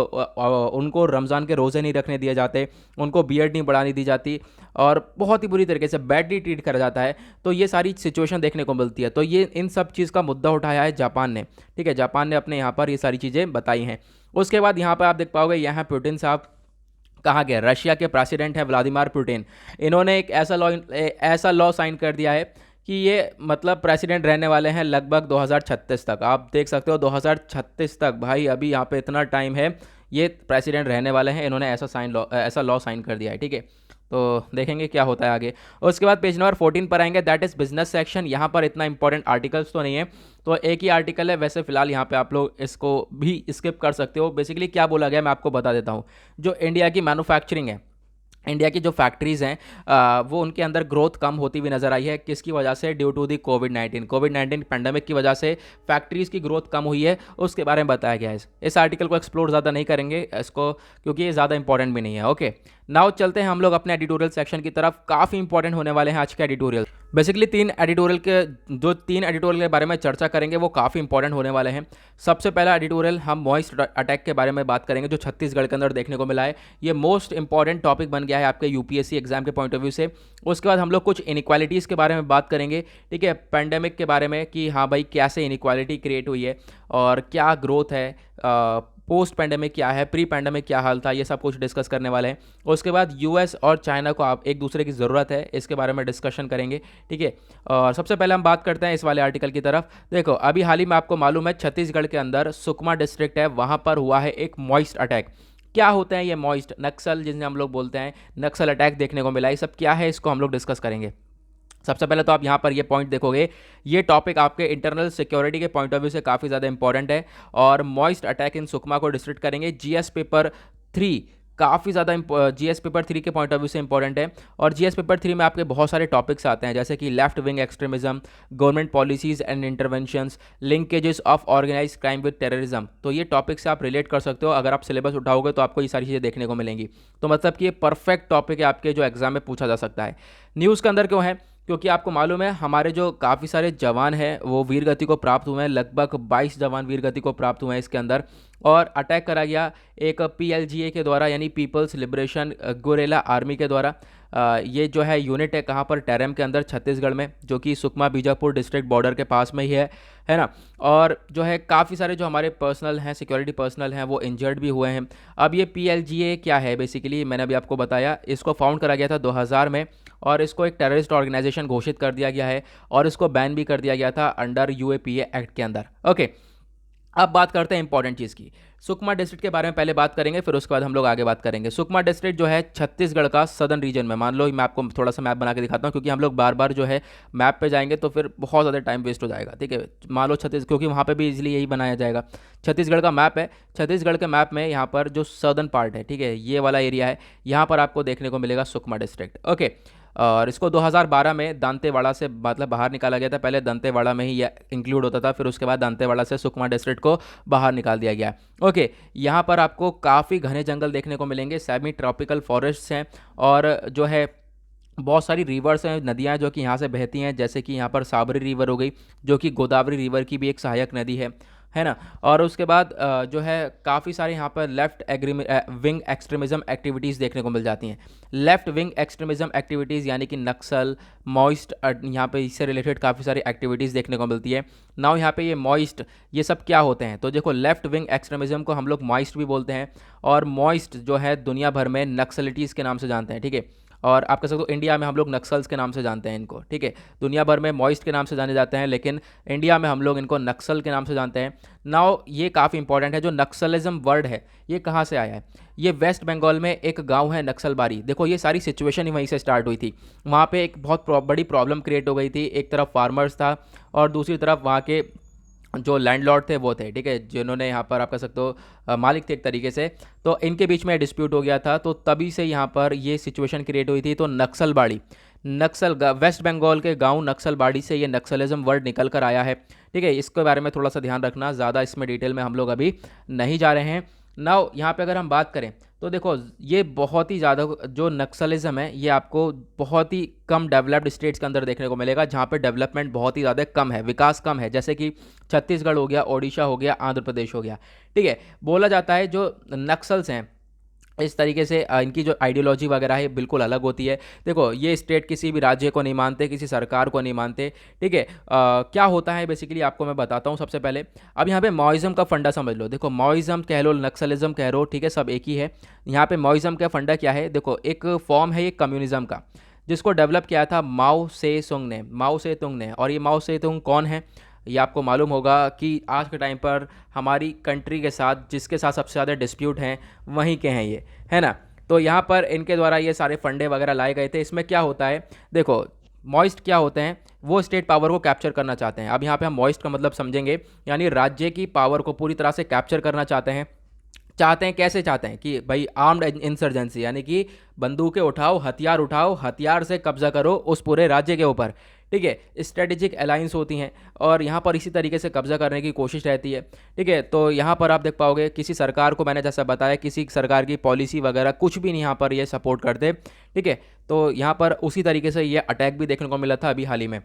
उनको रमज़ान के रोज़े नहीं रखने दिए जाते, उनको बियर्ड नहीं बढ़ाने दी जाती, और बहुत ही बुरी तरीके से बैडली ट्रीट करा जाता है। तो ये सारी सिचुएशन देखने को मिलती है। तो ये इन सब चीज़ का मुद्दा उठाया है जापान ने, ठीक है। जापान ने अपने यहाँ पर ये सारी चीज़ें बताई हैं। उसके बाद यहाँ पर आप देख पाओगे, यहाँ पुतिन साहब कहाँ गए, रशिया के प्रेसिडेंट है व्लादिमीर पुतिन। इन्होंने एक ऐसा लॉ साइन कर दिया है कि ये मतलब प्रेसिडेंट रहने वाले हैं लगभग 2036 तक। आप देख सकते हो 2036 तक, भाई अभी यहाँ पे इतना टाइम है, ये प्रेसिडेंट रहने वाले हैं। इन्होंने ऐसा लॉ साइन कर दिया है, ठीक है। तो देखेंगे क्या होता है आगे। उसके बाद पेज नंबर 14 पर आएंगे, दैट इज़ बिजनेस सेक्शन। यहाँ पर इतना इंपॉर्टेंट आर्टिकल्स तो नहीं है, तो एक ही आर्टिकल है। वैसे फिलहाल यहाँ पे आप लोग इसको भी स्किप कर सकते हो। बेसिकली क्या बोला गया मैं आपको बता देता हूँ। जो इंडिया की मैन्युफैक्चरिंग है, इंडिया की जो फैक्ट्रीज़ हैं, वो उनके अंदर ग्रोथ कम होती हुई नज़र आई है। किसकी वजह से? ड्यू टू दी कोविड-19 पैंडमिक की वजह से फैक्ट्रीज़ की ग्रोथ कम हुई है, उसके बारे में बताया गया है। इस आर्टिकल को एक्सप्लोर ज़्यादा नहीं करेंगे इसको, क्योंकि ये ज़्यादा इंपॉर्टेंट भी नहीं है। ओके, नाउ चलते हैं हम लोग अपने एडिटोरियल सेक्शन की तरफ। काफ़ी इंपॉर्टेंट होने वाले हैं आज के एडिटोरियल। बेसिकली तीन एडिटोरियल के बारे में चर्चा करेंगे, वो काफ़ी इंपॉर्टेंट होने वाले हैं। सबसे पहला एडिटोरियल हम मॉइस्ट अटैक के बारे में बात करेंगे, जो छत्तीसगढ़ के अंदर देखने को मिला है। ये मोस्ट इंपॉर्टेंट टॉपिक बन गया है आपके यूपीएससी एग्जाम के पॉइंट ऑफ व्यू से। उसके बाद हम लोग कुछ इनइक्वालिटीज़ के बारे में बात करेंगे, ठीक है। पैंडेमिक के बारे में कि हाँ भाई कैसे इनइक्वालिटी क्रिएट हुई है और क्या ग्रोथ है, पोस्ट पैंडेमिक क्या है, प्री पैंडेमिक क्या हाल था, ये सब कुछ डिस्कस करने वाले हैं। उसके बाद यूएस और चाइना को आप एक दूसरे की ज़रूरत है, इसके बारे में डिस्कशन करेंगे, ठीक है। और सबसे पहले हम बात करते हैं इस वाले आर्टिकल की तरफ। देखो, अभी हाल ही में आपको मालूम है छत्तीसगढ़ के अंदर सुकमा डिस्ट्रिक्ट है, वहाँ पर हुआ है एक मॉइस्ट अटैक। क्या होते हैं ये मॉइस्ट नक्सल, जिन्हें हम लोग बोलते हैं, नक्सल अटैक देखने को मिला। ये सब क्या है, इसको हम लोग डिस्कस करेंगे। सबसे पहले तो आप यहाँ पर ये पॉइंट देखोगे, ये टॉपिक आपके इंटरनल सिक्योरिटी के पॉइंट ऑफ व्यू से काफ़ी ज़्यादा इंपॉर्टेंट है। और मॉइस्ट अटैक इन सुकमा को डिस्कस करेंगे। जीएस पेपर 3 काफ़ी ज़्यादा जीएस पेपर 3 के पॉइंट ऑफ व्यू से इंपॉर्टेंट है। और जीएस पेपर 3 में आपके बहुत सारे टॉपिक्स आते हैं, जैसे कि left wing extremism, government policies and interventions, linkages of organise crime with terrorism. तो ये टॉपिक से आप रिलेट कर सकते हो। अगर आप सिलेबस उठाओगे तो आपको ये सारी चीज़ें देखने को मिलेंगी। तो मतलब कि ये परफेक्ट टॉपिक है आपके, जो एग्जाम में पूछा जा सकता है। न्यूज़ के अंदर क्यों है? क्योंकि आपको मालूम है हमारे जो काफ़ी सारे जवान हैं वो वीर गति को प्राप्त हुए हैं। लगभग 22 जवान वीर गति को प्राप्त हुए हैं इसके अंदर। और अटैक करा गया एक पीएलजीए के द्वारा, यानी पीपल्स लिबरेशन गुरेला आर्मी के द्वारा। ये जो है यूनिट है कहाँ पर? टेरम के अंदर, छत्तीसगढ़ में, जो कि सुकमा बीजापुर डिस्ट्रिक्ट बॉर्डर के पास में ही है ना। और जो है काफ़ी सारे जो हमारे पर्सनल हैं, सिक्योरिटी पर्सनल हैं, वो इंजर्ड भी हुए हैं। अब ये पीएलजीए क्या है? बेसिकली मैंने अभी आपको बताया, इसको फाउंड करा गया था 2000 में, और इसको एक टेररिस्ट ऑर्गेनाइजेशन घोषित कर दिया गया है, और इसको बैन भी कर दिया गया था अंडर यूएपीए एक्ट के अंदर। ओके, अब बात करते हैं इंपॉर्टेंट चीज़ की। सुकमा डिस्ट्रिक्ट के बारे में पहले बात करेंगे, फिर उसके बाद हम लोग आगे बात करेंगे। सुकमा डिस्ट्रिक्ट जो है छत्तीसगढ़ का सदर्न रीजन में, मान लो मैं आपको थोड़ा सा मैप बना के दिखाता हूँ, क्योंकि हम लोग बार बार जो है मैप पे जाएंगे तो फिर बहुत ज़्यादा टाइम वेस्ट हो जाएगा, ठीक है। मान लो क्योंकि वहाँ पे भी इजीली यही बनाया जाएगा। छत्तीसगढ़ का मैप है, छत्तीसगढ़ के मैप में यहाँ पर जो सदर्न पार्ट है, ठीक है, ये वाला एरिया है, यहाँ पर आपको देखने को मिलेगा सुकमा डिस्ट्रिक्ट। ओके, और इसको 2012 में दंतेवाड़ा से मतलब बाहर निकाला गया था। पहले दंतेवाड़ा में ही ये इंक्लूड होता था, फिर उसके बाद दंतेवाड़ा से सुकमा डिस्ट्रिक्ट को बाहर निकाल दिया गया। ओके, यहाँ पर आपको काफ़ी घने जंगल देखने को मिलेंगे, सेमी ट्रॉपिकल फॉरेस्ट्स हैं, और जो है बहुत सारी रिवर्स हैं, नदियाँ जो कि यहाँ से बहती हैं, जैसे कि यहाँ पर साबरी रिवर हो गई, जो कि गोदावरी रिवर की भी एक सहायक नदी है ना। और उसके बाद जो है काफ़ी सारे यहाँ पर लेफ्ट विंग एक्सट्रीमिज़म एक्टिविटीज़ देखने को मिल जाती हैं। लेफ्ट विंग एक्सट्रीमिज़म एक्टिविटीज़ यानी कि नक्सल, मॉइस्ट, यहाँ पे इससे रिलेटेड काफ़ी सारी एक्टिविटीज़ देखने को मिलती है। नाउ यहाँ पे ये मॉइस्ट, ये सब क्या होते हैं? तो देखो, लेफ्ट विंग एक्सट्रीमिज़म को हम लोग मॉइस्ट भी बोलते हैं, और मॉइस्ट जो है दुनिया भर में नक्सलिटीज़ के नाम से जानते हैं, ठीक है। और आप कह सकते हो इंडिया में हम लोग नक्सल्स के नाम से जानते हैं इनको, ठीक है। दुनिया भर में मॉइस्ट के नाम से जाने जाते हैं, लेकिन इंडिया में हम लोग इनको नक्सल के नाम से जानते हैं। नाउ ये काफ़ी इंपॉर्टेंट है, जो नक्सलिज्म वर्ड है ये कहाँ से आया है? ये वेस्ट बंगाल में एक गांव है नक्सलबारी। देखो, ये सारी सिचुएशन ही वहीं से स्टार्ट हुई थी। वहाँ पे एक बहुत बड़ी प्रॉब्लम क्रिएट हो गई थी। एक तरफ फार्मर्स था और दूसरी तरफ वहाँ के जो लैंडलॉर्ड थे वो थे, ठीक है, जिन्होंने यहाँ पर आप कह सकते हो मालिक थे एक तरीके से। तो इनके बीच में डिस्प्यूट हो गया था, तो तभी से यहाँ पर ये सिचुएशन क्रिएट हुई थी। तो वेस्ट बंगाल के गांव नक्सलबाड़ी से ये नक्सलिज्म वर्ड निकल कर आया है। ठीक है, इसके बारे में थोड़ा सा ध्यान रखना, ज़्यादा इसमें डिटेल में हम लोग अभी नहीं जा रहे हैं। नाउ यहाँ पे अगर हम बात करें तो देखो, ये बहुत ही ज़्यादा जो नक्सलिज्म है ये आपको बहुत ही कम डेवलप्ड स्टेट्स के अंदर देखने को मिलेगा, जहाँ पे डेवलपमेंट बहुत ही ज़्यादा कम है, विकास कम है, जैसे कि छत्तीसगढ़ हो गया, ओडिशा हो गया, आंध्र प्रदेश हो गया। ठीक है, बोला जाता है जो नक्सल्स हैं इस तरीके से इनकी जो आइडियोलॉजी वगैरह है बिल्कुल अलग होती है। देखो, ये स्टेट किसी भी राज्य को नहीं मानते, किसी सरकार को नहीं मानते। ठीक है, क्या होता है बेसिकली आपको मैं बताता हूँ। सबसे पहले अब यहाँ पे माओइज्म का फंडा समझ लो। देखो, माओइज्म कह लो, नक्सलिज्म कह लो, ठीक है, सब एक ही है। यहाँ पे माओइज्म का फंडा क्या है? देखो, एक फॉर्म है ये कम्युनिज्म का, जिसको डेवलप किया था माओ से तुंग ने। और ये माओ से तुंग कौन है? ये आपको मालूम होगा कि आज के टाइम पर हमारी कंट्री के साथ जिसके साथ सबसे ज़्यादा डिस्प्यूट हैं वहीं के हैं ये, है ना। तो यहाँ पर इनके द्वारा ये सारे फंडे वगैरह लाए गए थे। इसमें क्या होता है, देखो, मॉइस्ट क्या होते हैं? वो स्टेट पावर को कैप्चर करना चाहते हैं। अब यहाँ पे हम मॉइस्ट का मतलब समझेंगे, यानी राज्य की पावर को पूरी तरह से कैप्चर करना चाहते हैं। कैसे चाहते हैं? कि भाई आर्म्ड इंसर्जेंसी, यानी कि बंदूकें उठाओ, हथियार से कब्जा करो उस पूरे राज्य के ऊपर। ठीक है, स्ट्रेटेजिक अलायंस होती हैं और यहाँ पर इसी तरीके से कब्जा करने की कोशिश रहती है। ठीक है, तो यहाँ पर आप देख पाओगे किसी सरकार को, मैंने जैसा बताया, किसी सरकार की पॉलिसी वगैरह कुछ भी नहीं यहाँ पर ये सपोर्ट करते। ठीक है, तो यहाँ पर उसी तरीके से ये अटैक भी देखने को मिला था अभी हाल ही में।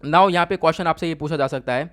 नाउ यहाँ पे क्वेश्चन आपसे ये पूछा जा सकता है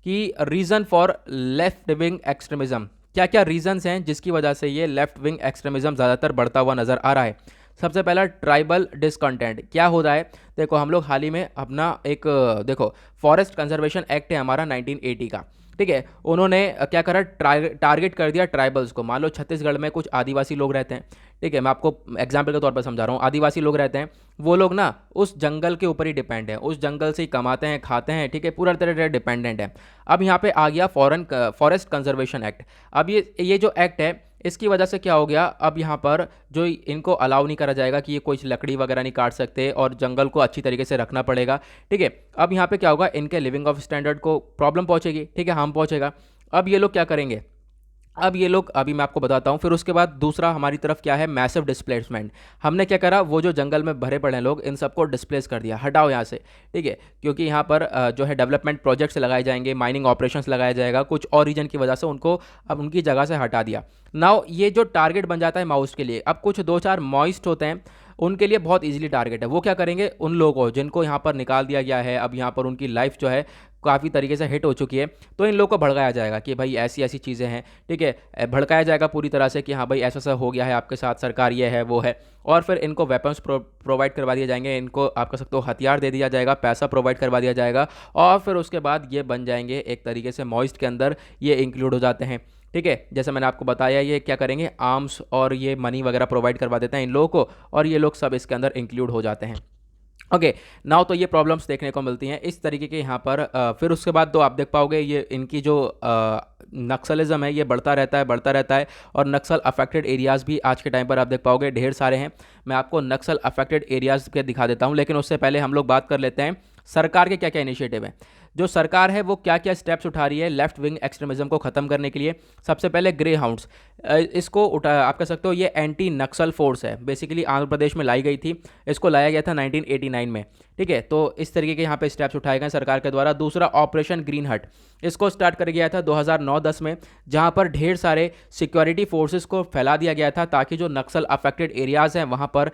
कि reason for left wing extremism, क्या क्या रीजंस हैं जिसकी वजह से ये लेफ्ट विंग एक्सट्रीमिज्म ज़्यादातर बढ़ता हुआ नज़र आ रहा है। सबसे पहला, ट्राइबल डिसकंटेंट। क्या हो रहा है? देखो, हम लोग हाल ही में अपना एक देखो, फॉरेस्ट कंजर्वेशन एक्ट है हमारा 1980 का। ठीक है, उन्होंने क्या करा, टारगेट कर दिया ट्राइबल्स को। मान लो छत्तीसगढ़ में कुछ आदिवासी लोग रहते हैं। ठीक है, मैं आपको एग्जाम्पल के तौर पर समझा रहा हूँ। आदिवासी लोग रहते हैं, वो लोग ना उस जंगल के ऊपर ही डिपेंड है, उस जंगल से ही कमाते हैं, खाते हैं। ठीक है, पूरा तरह से डिपेंडेंट है। अब यहाँ पे आ गया फॉरेस्ट कंजर्वेशन एक्ट। अब ये जो एक्ट है, इसकी वजह से क्या हो गया, अब यहाँ पर जो इनको अलाउ नहीं करा जाएगा कि ये कोई लकड़ी वगैरह नहीं काट सकते और जंगल को अच्छी तरीके से रखना पड़ेगा। ठीक है, अब यहाँ पे क्या होगा, इनके लिविंग ऑफ स्टैंडर्ड को प्रॉब्लम पहुँचेगी। ठीक है, हार्म पहुँचेगा। अब ये लोग क्या करेंगे? अब ये लोग, अभी मैं आपको बताता हूँ। फिर उसके बाद दूसरा हमारी तरफ क्या है, मैसिव डिस्प्लेसमेंट। हमने क्या करा, वो जो जंगल में भरे पड़े हैं लोग, इन सबको डिस्प्लेस कर दिया, हटाओ यहाँ से। ठीक है, क्योंकि यहाँ पर जो है डेवलपमेंट प्रोजेक्ट्स लगाए जाएंगे, माइनिंग ऑपरेशंस लगाया जाएगा, कुछ और रीजन की वजह से उनको अब उनकी जगह से हटा दिया। नाउ ये जो टारगेट बन जाता है माउस के लिए, अब कुछ दो चार मॉइस्ट होते हैं, उनके लिए बहुत इजीली टारगेट है। वो क्या करेंगे, उन लोगों को जिनको यहाँ पर निकाल दिया गया है, अब यहाँ पर उनकी लाइफ जो है काफ़ी तरीके से हिट हो चुकी है, तो इन लोगों को भड़काया जाएगा कि भाई ऐसी ऐसी चीज़ें हैं। ठीक है, भड़काया जाएगा पूरी तरह से कि हाँ भाई ऐसा ऐसा हो गया है आपके साथ, सरकार ये है वो है। और फिर इनको वेपन्स प्रोवाइड करवा दिए जाएंगे, इनको आप कह सकते हो हथियार दे दिया जाएगा, पैसा प्रोवाइड करवा दिया जाएगा, और फिर उसके बाद ये बन जाएंगे एक तरीके से मॉइस्ट के अंदर ये इंक्लूड हो जाते हैं। ठीक है, जैसे मैंने आपको बताया, ये क्या करेंगे, आर्म्स और ये मनी वगैरह प्रोवाइड करवा देते हैं इन लोगों को, और ये लोग सब इसके अंदर इंक्लूड हो जाते हैं। ओके, नाउ तो ये प्रॉब्लम्स देखने को मिलती हैं इस तरीके के यहाँ पर। फिर उसके बाद तो आप देख पाओगे ये इनकी जो नक्सलिज्म है ये बढ़ता रहता है। और नक्सल अफेक्टेड एरियाज़ भी आज के टाइम पर आप देख पाओगे ढेर सारे हैं। मैं आपको नक्सल अफेक्टेड एरियाज़ के दिखा देता हूँ, लेकिन उससे पहले हम लोग बात कर लेते हैं सरकार के क्या क्या इनिशिएटिव हैं। जो सरकार है वो क्या क्या स्टेप्स उठा रही है लेफ्ट विंग एक्सट्रीमिज्म को ख़त्म करने के लिए। सबसे पहले ग्रे हाउंड्स, इसको आप कह सकते हो ये एंटी नक्सल फोर्स है, बेसिकली आंध्र प्रदेश में लाई गई थी, इसको लाया गया था 1989 में। ठीक है, तो इस तरीके के यहाँ पे स्टेप्स उठाए गए सरकार के द्वारा। दूसरा, ऑपरेशन ग्रीन हट, इसको स्टार्ट कर गया था 2009-10 में, जहाँ पर ढेर सारे सिक्योरिटी फोर्सेस को फैला दिया गया था, ताकि जो नक्सल अफेक्टेड एरियाज़ हैं वहाँ पर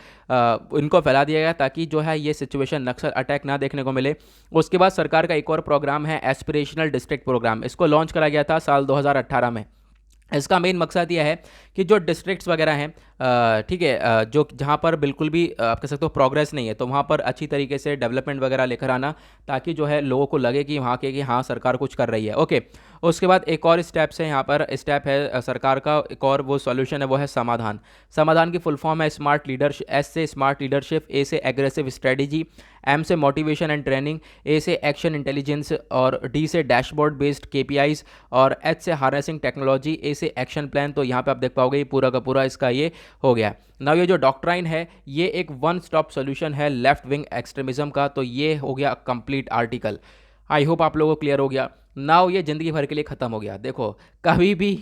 इनको फैला दिया गया, ताकि जो है ये सिचुएशन नक्सल अटैक ना देखने को मिले। उसके बाद सरकार का एक और प्रोग्राम है एस्पिरेशनल डिस्ट्रिक्ट प्रोग्राम, इसको लॉन्च करा गया था साल 2018 में। इसका मेन मकसद यह है कि जो डिस्ट्रिक्ट्स वगैरह हैं, ठीक है, जो जहाँ पर बिल्कुल भी आप कह सकते हो प्रोग्रेस नहीं है, तो वहाँ पर अच्छी तरीके से डेवलपमेंट वगैरह लेकर आना, ताकि जो है लोगों को लगे कि वहाँ के कि हाँ सरकार कुछ कर रही है। ओके, उसके बाद एक और स्टेप्स है यहाँ पर, स्टेप है सरकार का एक और वो सॉल्यूशन है, वो है समाधान। समाधान की फुल फॉर्म है स्मार्ट लीडरशिप, एस से स्मार्ट लीडरशिप, ए से एग्रेसिव स्ट्रेटजी, एम से मोटिवेशन एंड ट्रेनिंग, ए से एक्शन इंटेलिजेंस, और डी से डैशबोर्ड बेस्ड केपीआईज, और एच से हार्नेसिंग टेक्नोलॉजी, ए से एक्शन प्लान। तो यहाँ पे आप देख पाओगे ये पूरा का पूरा इसका ये हो गया। नाउ ये जो डॉक्ट्राइन है ये एक वन स्टॉप सोल्यूशन है लेफ्ट विंग एक्सट्रीमिज्म का, तो ये हो गया कंप्लीट आर्टिकल। आई होप आप लोगों को क्लियर हो गया। नाउ ये ज़िंदगी भर के लिए ख़त्म हो गया। देखो, कभी भी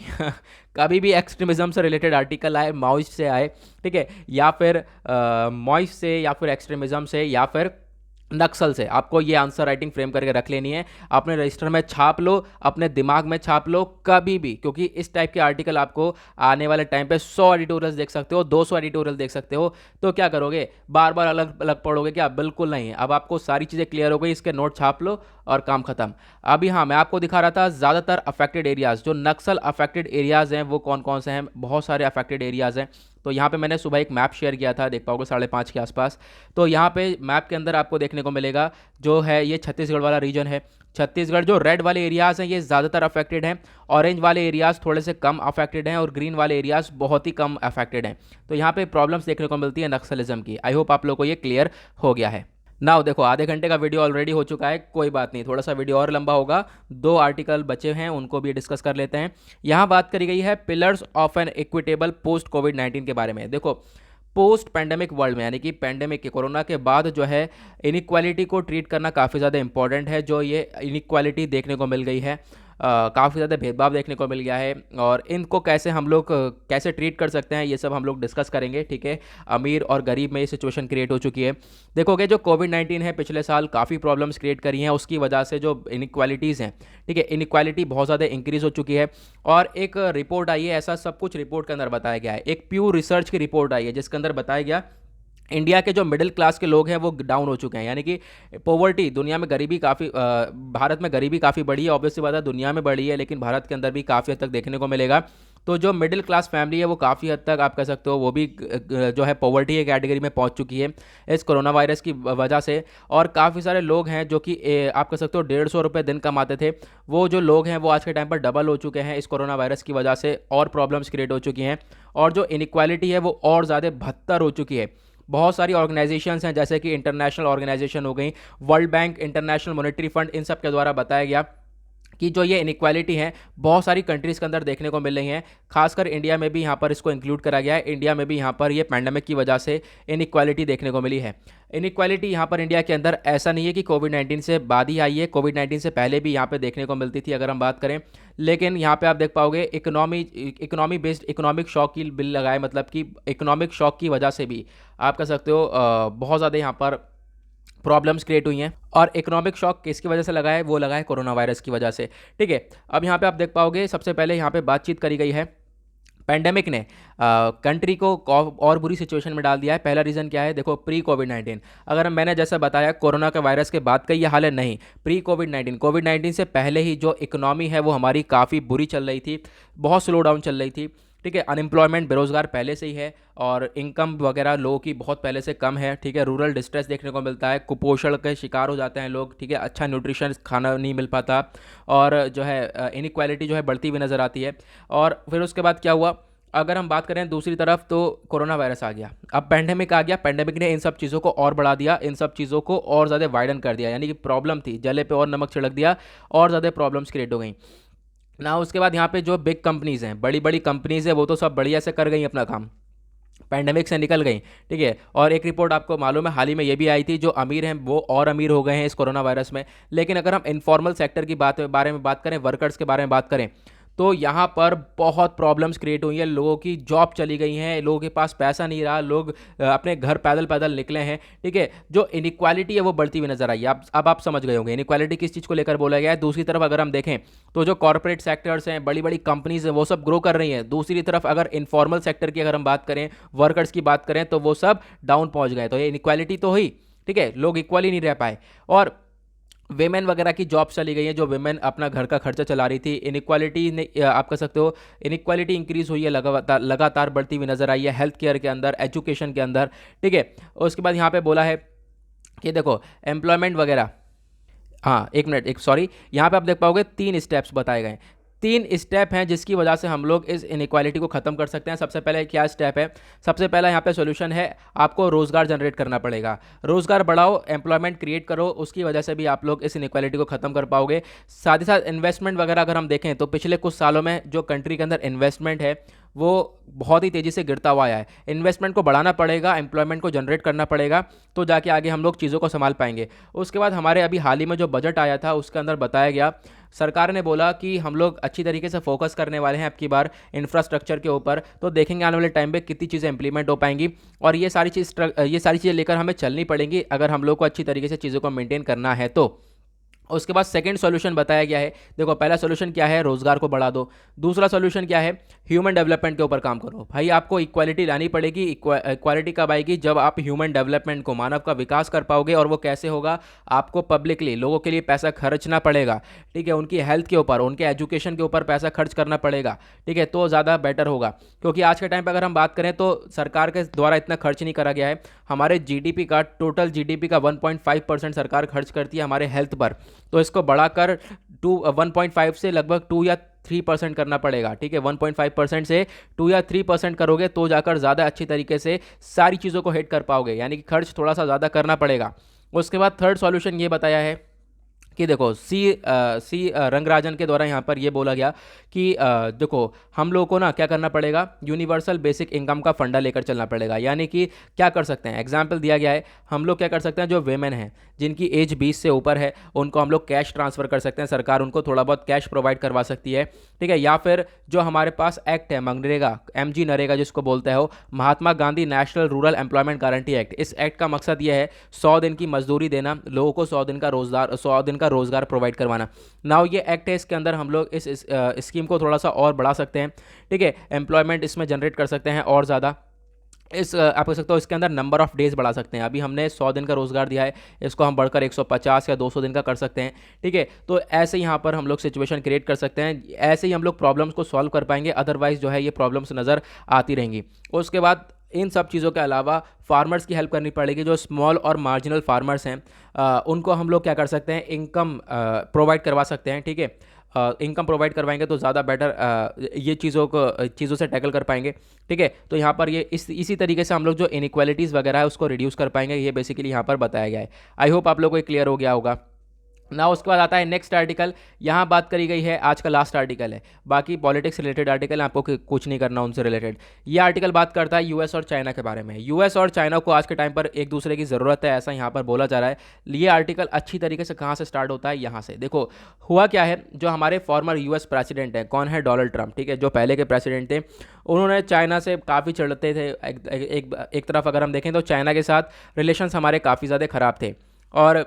कभी भी एक्सट्रीमिज़म से रिलेटेड आर्टिकल आए, माओइस्ट से आए, ठीक है, या फिर माओइस्ट से, या फिर एक्सट्रीमिज़म से, या फिर नक्सल से, आपको ये आंसर राइटिंग फ्रेम करके रख लेनी है, अपने रजिस्टर में छाप लो, अपने दिमाग में छाप लो कभी भी, क्योंकि इस टाइप के आर्टिकल आपको आने वाले टाइम पे 100 एडिटोरियल्स देख सकते हो, 200 एडिटोरियल देख सकते हो। तो क्या करोगे, बार बार अलग अलग पढ़ोगे क्या? बिल्कुल नहीं। अब आपको सारी चीज़ें क्लियर हो गई, इसके नोट छाप लो और काम खत्म। अभी हाँ, मैं आपको दिखा रहा था ज़्यादातर अफेक्टेड एरियाज़, जो नक्सल अफेक्टेड एरियाज़ हैं वो कौन कौन से हैं। बहुत सारे अफेक्टेड एरियाज़ हैं। तो यहाँ पे मैंने सुबह एक मैप शेयर किया था, देख पाओगे 5:30 के आसपास। तो यहाँ पे मैप के अंदर आपको देखने को मिलेगा जो है ये छत्तीसगढ़ वाला रीजन है। छत्तीसगढ़ जो रेड वाले एरियाज़ हैं ये ज़्यादातर अफेक्टेड हैं, ऑरेंज वाले एरियाज़ थोड़े से कम अफेक्टेड हैं और ग्रीन वाले एरियाज़ बहुत ही कम अफेक्टेड हैं। तो यहाँ पे प्रॉब्लम्स देखने को मिलती है नक्सलिज्म की। आई होप आप लोग को ये क्लियर हो गया है। नाउ देखो, आधे घंटे का वीडियो ऑलरेडी हो चुका है, कोई बात नहीं, थोड़ा सा वीडियो और लंबा होगा। 2 आर्टिकल बचे हैं, उनको भी डिस्कस कर लेते हैं। यहाँ बात करी गई है pillars of an equitable post कोविड-19 के बारे में। देखो, पोस्ट पैंडेमिक वर्ल्ड में, यानी कि पैंडेमिक के कोरोना के बाद जो है इनइक्वालिटी को ट्रीट करना काफ़ी ज़्यादा इंपॉर्टेंट है। जो ये इनइक्वालिटी देखने को मिल गई है, काफ़ी ज़्यादा भेदभाव देखने को मिल गया है, और इनको कैसे हम लोग कैसे ट्रीट कर सकते हैं, ये सब हम लोग डिस्कस करेंगे, ठीक है। अमीर और गरीब में ये सिचुएशन क्रिएट हो चुकी है। देखोगे जो कोविड-19 है पिछले साल काफ़ी प्रॉब्लम्स क्रिएट करी हैं, उसकी वजह से जो इनइक्वालिटीज़ हैं, ठीक है, इनइक्वालिटी बहुत ज़्यादा इंक्रीज़ हो चुकी है। और एक रिपोर्ट आई है, ऐसा सब कुछ रिपोर्ट के अंदर बताया गया है। एक प्यू रिसर्च की रिपोर्ट आई है जिसके अंदर बताया गया इंडिया के जो मिडिल क्लास के लोग हैं वो डाउन हो चुके हैं, यानी कि पॉवर्टी, दुनिया में गरीबी काफ़ी, भारत में गरीबी काफ़ी बढ़ी है। ऑब्वियसली बात है दुनिया में बढ़ी है, लेकिन भारत के अंदर भी काफ़ी हद तक देखने को मिलेगा। तो जो मिडिल क्लास फैमिली है वो काफ़ी हद तक आप कह सकते हो वो भी जो है पॉवर्टी की कैटेगरी में पहुंच चुकी है इस कोरोना वायरस की वजह से। और काफ़ी सारे लोग हैं जो कि आप कह सकते हो 150 रुपये दिन कमाते थे, वो जो लोग हैं वो आज के टाइम पर डबल हो चुके हैं इस कोरोना वायरस की वजह से, और प्रॉब्लम्स क्रिएट हो चुकी हैं। और जो इनइक्वालिटी है वो और ज़्यादा बदतर हो चुकी है। बहुत सारी ऑर्गेनाइजेशंस हैं जैसे कि इंटरनेशनल ऑर्गेनाइजेशन हो गई, world bank, international monetary fund, इन सब के द्वारा बताया गया कि जो ये इनइक्वालिटी है बहुत सारी कंट्रीज़ के अंदर देखने को मिल रही हैं। खासकर इंडिया में भी यहाँ पर इसको इंक्लूड करा गया है। इंडिया में भी यहाँ पर ये पैंडेमिक की वजह से इनइक्वालिटी देखने को मिली है। इनइक्वालिटी यहाँ पर इंडिया के अंदर ऐसा नहीं है कि कोविड-19 से बाद ही आई है, कोविड-19 से पहले भी यहाँ पे देखने को मिलती थी अगर हम बात करें। लेकिन यहाँ पे आप देख पाओगे इकोनॉमी बेस्ड इकोनॉमिक शॉक की बिल लगाए, मतलब कि इकोनॉमिक शॉक की वजह से भी आप कह सकते हो बहुत ज़्यादा यहाँ पर प्रॉब्लम्स क्रिएट हुई हैं। और इकोनॉमिक शॉक किसकी वजह से लगा है? वो लगा है कोरोना वायरस की वजह से, ठीक है। अब यहाँ पे आप देख पाओगे सबसे पहले यहाँ पे बातचीत करी गई है, पैंडेमिक ने कंट्री को और बुरी सिचुएशन में डाल दिया है। पहला रीज़न क्या है? देखो, प्री कोविड-19, अगर मैंने जैसा बताया कोरोना के वायरस के बाद का ये हाल है, नहीं, प्री कोविड-19 से पहले ही जो इकोनॉमी है वो हमारी काफ़ी बुरी चल रही थी, बहुत स्लो डाउन चल रही थी, ठीक है। अनएम्प्लॉयमेंट, बेरोज़गार पहले से ही है, और इनकम वगैरह लोगों की बहुत पहले से कम है, ठीक है। रूरल डिस्ट्रेस देखने को मिलता है, कुपोषण के शिकार हो जाते हैं लोग, ठीक है, अच्छा न्यूट्रिशन खाना नहीं मिल पाता, और जो है इनइक्वालिटी जो है बढ़ती हुई नज़र आती है। और फिर उसके बाद क्या हुआ, अगर हम बात करें दूसरी तरफ, तो कोरोना वायरस आ गया, अब पैंडेमिक आ गया। पैंडेमिक ने इन सब चीज़ों को और बढ़ा दिया, इन सब चीज़ों को और ज़्यादा वाइडन कर दिया, यानी कि प्रॉब्लम थी जले पे और नमक छिड़क दिया, और ज़्यादा प्रॉब्लम्स क्रिएट हो गई ना। उसके बाद यहाँ पे जो बिग कंपनीज़ हैं, बड़ी बड़ी कंपनीज़ हैं, वो तो सब बढ़िया से कर गई अपना काम, पैंडेमिक से निकल गई, ठीक है। और एक रिपोर्ट आपको मालूम है हाल ही में ये भी आई थी, जो अमीर हैं वो और अमीर हो गए हैं इस कोरोना वायरस में। लेकिन अगर हम इनफॉर्मल सेक्टर की बारे में बात करें, वर्कर्स के बारे में बात करें, तो यहाँ पर बहुत प्रॉब्लम्स क्रिएट हुई है, लोगों की जॉब चली गई हैं, लोगों के पास पैसा नहीं रहा, लोग अपने घर पैदल पैदल निकले हैं, ठीक है। जो इनइक्वालिटी है वो बढ़ती हुई नजर आई है। अब आप समझ गए होंगे इनइक्वालिटी किस चीज़ को लेकर बोला गया है। दूसरी तरफ अगर हम देखें तो जो कॉर्पोरेट सेक्टर्स हैं, बड़ी बड़ी कंपनीज हैं, वो सब ग्रो कर रही हैं। दूसरी तरफ अगर इनफॉर्मल सेक्टर की अगर हम बात करें, वर्कर्स की बात करें, तो वो सब डाउन पहुँच गए। तो ये इनइक्वालिटी तो हुई, ठीक है, लोग इक्वली नहीं रह पाए। और वेमेन वगैरह की जॉब चली गई है, जो वेमेन अपना घर का खर्चा चला रही थी। इनइक्वालिटी ने, आप कह सकते हो, इनइक्वालिटी इंक्रीज हुई है, लगातार बढ़ती हुई नजर आई है हेल्थ केयर के अंदर, एजुकेशन के अंदर, ठीक है। उसके बाद यहाँ पे बोला है कि देखो एम्प्लॉयमेंट वगैरह, हाँ एक मिनट, एक सॉरी, यहाँ पे आप देख पाओगे 3 स्टेप्स बताए गए, 3 स्टेप हैं जिसकी वजह से हम लोग इस इनइक्वालिटी को ख़त्म कर सकते हैं। सबसे पहले क्या स्टेप है? सबसे पहला यहाँ पे सॉल्यूशन है, आपको रोज़गार जनरेट करना पड़ेगा। रोज़गार बढ़ाओ, एम्प्लॉयमेंट क्रिएट करो, उसकी वजह से भी आप लोग इस इनइक्वालिटी को ख़त्म कर पाओगे। साथ ही साथ इन्वेस्टमेंट वगैरह अगर हम देखें तो पिछले कुछ सालों में जो कंट्री के अंदर इन्वेस्टमेंट है वो बहुत ही तेज़ी से गिरता हुआ आया है। इन्वेस्टमेंट को बढ़ाना पड़ेगा, एम्प्लॉयमेंट को जनरेट करना पड़ेगा, तो जाके आगे हम लोग चीज़ों को संभाल पाएंगे। उसके बाद हमारे अभी हाल ही में जो बजट आया था उसके अंदर बताया गया, सरकार ने बोला कि हम लोग अच्छी तरीके से फोकस करने वाले हैं अब की बार इंफ्रास्ट्रक्चर के ऊपर, तो देखेंगे आने वाले टाइम पे कितनी चीज़ें इंप्लीमेंट हो पाएंगी। और ये सारी चीज़ें लेकर हमें चलनी पड़ेंगी अगर हम लोग को अच्छी तरीके से चीज़ों को मेंटेन करना है तो। उसके बाद सेकंड सॉल्यूशन बताया गया है। देखो, पहला सॉल्यूशन क्या है, रोजगार को बढ़ा दो। दूसरा सॉल्यूशन क्या है, ह्यूमन डेवलपमेंट के ऊपर काम करो। भाई आपको इक्वालिटी लानी पड़ेगी। इक्वालिटी कब आएगी, जब आप ह्यूमन डेवलपमेंट को, मानव का विकास कर पाओगे। और वो कैसे होगा, आपको पब्लिकली, लोगों के लिए पैसा खर्चना पड़ेगा, ठीक है, उनकी हेल्थ के ऊपर, उनके एजुकेशन के ऊपर पैसा खर्च करना पड़ेगा, ठीक है, तो ज़्यादा बेटर होगा। क्योंकि आज के टाइम पर अगर हम बात करें तो सरकार के द्वारा इतना खर्च नहीं करा गया है। हमारे जीडीपी का, टोटल जीडीपी का 1.5% सरकार खर्च करती है हमारे हेल्थ पर, तो इसको बढ़ाकर 1.5 से लगभग 2 या 3% करना पड़ेगा, ठीक है। 1.5% से 2 या 3% करोगे तो जाकर ज़्यादा अच्छी तरीके से सारी चीज़ों को हिट कर पाओगे, यानी कि खर्च थोड़ा सा ज़्यादा करना पड़ेगा। उसके बाद थर्ड सॉल्यूशन ये बताया है कि देखो, सी रंगराजन के द्वारा यहाँ पर ये बोला गया कि देखो, हम लोगों को ना क्या करना पड़ेगा, यूनिवर्सल बेसिक इनकम का फंडा लेकर चलना पड़ेगा। यानी कि क्या कर सकते हैं, एग्जाम्पल दिया गया है, हम लोग क्या कर सकते हैं, जो वेमेन हैं जिनकी एज 20 से ऊपर है उनको हम लोग कैश ट्रांसफ़र कर सकते हैं, सरकार उनको थोड़ा बहुत कैश प्रोवाइड करवा सकती है, ठीक है। या फिर जो हमारे पास एक्ट है मनरेगा, MG नरेगा जिसको बोलते हो, Mahatma Gandhi national rural employment guarantee act, इस एक्ट का मकसद ये है 100 दिन की मजदूरी देना, लोगों को 100 दिन का रोजगार प्रोवाइड करवाना। नाउ ये एक्ट है, इसके अंदर हम लोग इस स्कीम को थोड़ा सा और बढ़ा सकते हैं, ठीक है, एम्प्लॉयमेंट इसमें जनरेट कर सकते हैं और ज़्यादा। आप कह सकते हो इसके अंदर नंबर ऑफ डेज बढ़ा सकते हैं। अभी हमने 100 दिन का रोजगार दिया है, इसको हम बढ़कर 150 या 200 दिन का कर सकते हैं, ठीक है। तो ऐसे यहाँ पर हम लोग सिचुएशन क्रिएट कर सकते हैं, ऐसे ही हम लोग प्रॉब्लम्स को सॉल्व कर पाएंगे, अदरवाइज जो है ये प्रॉब्लम्स नज़र आती रहेंगी। उसके बाद इन सब चीज़ों के अलावा फार्मर्स की हेल्प करनी पड़ेगी, जो स्मॉल और मार्जिनल फार्मर्स हैं, उनको हम लोग क्या कर सकते हैं, इनकम प्रोवाइड करवा सकते हैं, ठीक है। इनकम प्रोवाइड करवाएंगे तो ज़्यादा बेटर ये चीज़ों से टैकल कर पाएंगे, ठीक है। तो यहाँ पर ये इसी तरीके से हम लोग जो इनइक्वालिटीज़ वगैरह है उसको रिड्यूस कर पाएंगे, ये बेसिकली यहाँ पर बताया गया है। आई होप आप लोगों को ये क्लियर हो गया होगा ना। उसके बाद आता है नेक्स्ट आर्टिकल, यहाँ बात करी गई है, आज का लास्ट आर्टिकल है, बाकी पॉलिटिक्स रिलेटेड आर्टिकल है, आपको कुछ नहीं करना उनसे रिलेटेड। ये आर्टिकल बात करता है यूएस और चाइना के बारे में। यूएस और चाइना को आज के टाइम पर एक दूसरे की ज़रूरत है, ऐसा यहाँ पर बोला जा रहा है। ये आर्टिकल अच्छी तरीके से कहाँ से स्टार्ट होता है, यहाँ से देखो। हुआ क्या है, जो हमारे फॉर्मर यूएस प्रेसिडेंट हैं, कौन है, डोनाल्ड ट्रंप, ठीक है, जो पहले के प्रेसिडेंट थे, उन्होंने चाइना से काफ़ी चिढ़ते थे। एक तरफ अगर हम देखें तो चाइना के साथ रिलेशंस हमारे काफ़ी ज़्यादा ख़राब थे, और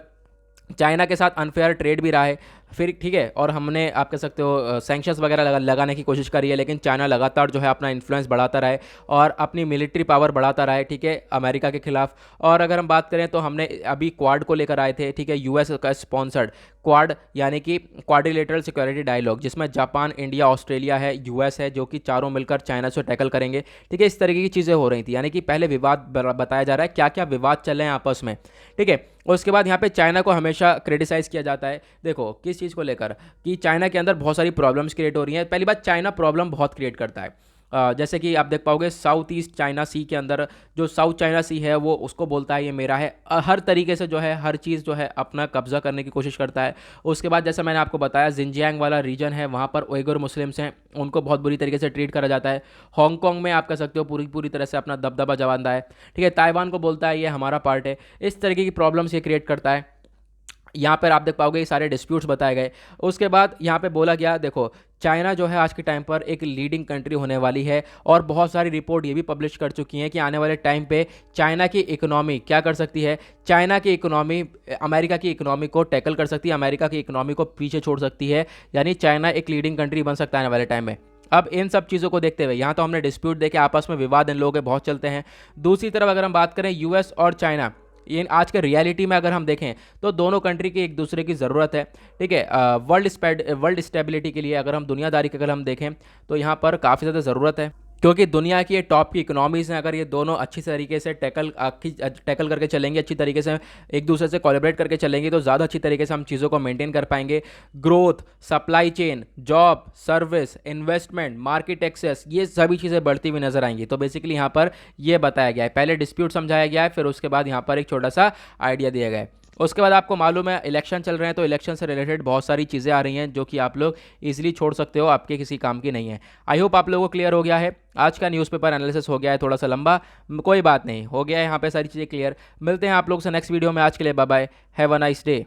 चाइना के साथ अनफेयर ट्रेड भी रहा है। फिर ठीक है, और हमने आप कह सकते हो सैंक्शंस वगैरह लगाने की कोशिश करी है, लेकिन चाइना लगातार जो है अपना इन्फ्लुएंस बढ़ाता रहा है और अपनी मिलिट्री पावर बढ़ाता रहा है, ठीक है, अमेरिका के खिलाफ। और अगर हम बात करें तो हमने अभी क्वाड को लेकर आए थे, ठीक है, यूएस का स्पॉन्सर्ड क्वाड, यानी कि क्वाड्रिलेटरल सिक्योरिटी डायलॉग, जिसमें जापान, इंडिया, ऑस्ट्रेलिया है, यूएस है, जो कि चारों मिलकर चाइना से टैकल करेंगे, ठीक है। इस तरीके की चीज़ें हो रही थी, यानी कि पहले विवाद बताया जा रहा है, क्या क्या विवाद चल रहे हैं आपस में, ठीक है। उसके बाद यहाँ पे चाइना को हमेशा क्रिटिसाइज़ किया जाता है। देखो किस चीज़ को लेकर, कि चाइना के अंदर बहुत सारी प्रॉब्लम्स क्रिएट हो रही हैं। पहली बात, चाइना प्रॉब्लम बहुत क्रिएट करता है। जैसे कि आप देख पाओगे साउथ ईस्ट चाइना सी के अंदर, जो साउथ चाइना सी है वो उसको बोलता है ये मेरा है, हर तरीके से जो है हर चीज़ जो है अपना कब्जा करने की कोशिश करता है। उसके बाद जैसे मैंने आपको बताया, जिनजियांग वाला रीजन है, वहाँ पर उइगर मुस्लिम्स हैं, उनको बहुत बुरी तरीके से ट्रीट करा जाता है। हांगकांग में आप कह सकते हो पूरी तरह से अपना दबदबा जमाता है, ठीक है। ताइवान को बोलता है ये हमारा पार्ट है। इस तरीके की प्रॉब्लम्स ये क्रिएट करता है। यहाँ पर आप देख पाओगे ये सारे डिस्प्यूट्स बताए गए। उसके बाद यहाँ पे बोला गया, देखो चाइना जो है आज के टाइम पर एक लीडिंग कंट्री होने वाली है, और बहुत सारी रिपोर्ट ये भी पब्लिश कर चुकी हैं कि आने वाले टाइम पे चाइना की इकोनॉमी क्या कर सकती है, चाइना की इकोनॉमी अमेरिका की इकोनॉमी को टैकल कर सकती है, अमेरिका की इकोनॉमी को पीछे छोड़ सकती है, यानी चाइना एक लीडिंग कंट्री बन सकता है आने वाले टाइम में। अब इन सब चीज़ों को देखते हुए, यहाँ तो हमने डिस्प्यूट देखे, आपस में विवाद इन लोगों के बहुत चलते हैं। दूसरी तरफ अगर हम बात करें यूएस और चाइना, ये आज के रियलिटी में अगर हम देखें तो दोनों कंट्री की एक दूसरे की ज़रूरत है, ठीक है। वर्ल्ड स्टेबिलिटी के लिए अगर हम दुनियादारी के अगर हम देखें तो यहाँ पर काफ़ी ज़्यादा ज़रूरत है, क्योंकि दुनिया की ये टॉप की इकोनॉमीज़ हैं। अगर ये दोनों अच्छी तरीके से टैकल करके चलेंगे, अच्छी तरीके से एक दूसरे से कोलैबोरेट करके चलेंगे, तो ज़्यादा अच्छी तरीके से हम चीज़ों को मेंटेन कर पाएंगे। Growth, supply chain, job, service, investment, market access, ये सभी चीज़ें बढ़ती हुई नजर आएंगी। तो बेसिकली यहाँ पर ये बताया गया है, पहले डिस्प्यूट समझाया गया है, फिर उसके बाद यहाँ पर एक छोटा सा आइडिया दिया गया है। उसके बाद आपको मालूम है इलेक्शन चल रहे हैं, तो इलेक्शन से रिलेटेड बहुत सारी चीज़ें आ रही हैं जो कि आप लोग इजीली छोड़ सकते हो, आपके किसी काम की नहीं है। आई होप आप लोगों को क्लियर हो गया है। आज का न्यूज़पेपर एनालिसिस हो गया है थोड़ा सा लंबा, कोई बात नहीं, हो गया है यहाँ पे सारी चीज़ें क्लियर। मिलते हैं आप लोग से नेक्स्ट वीडियो में। आज के लिए bye bye, have a nice day.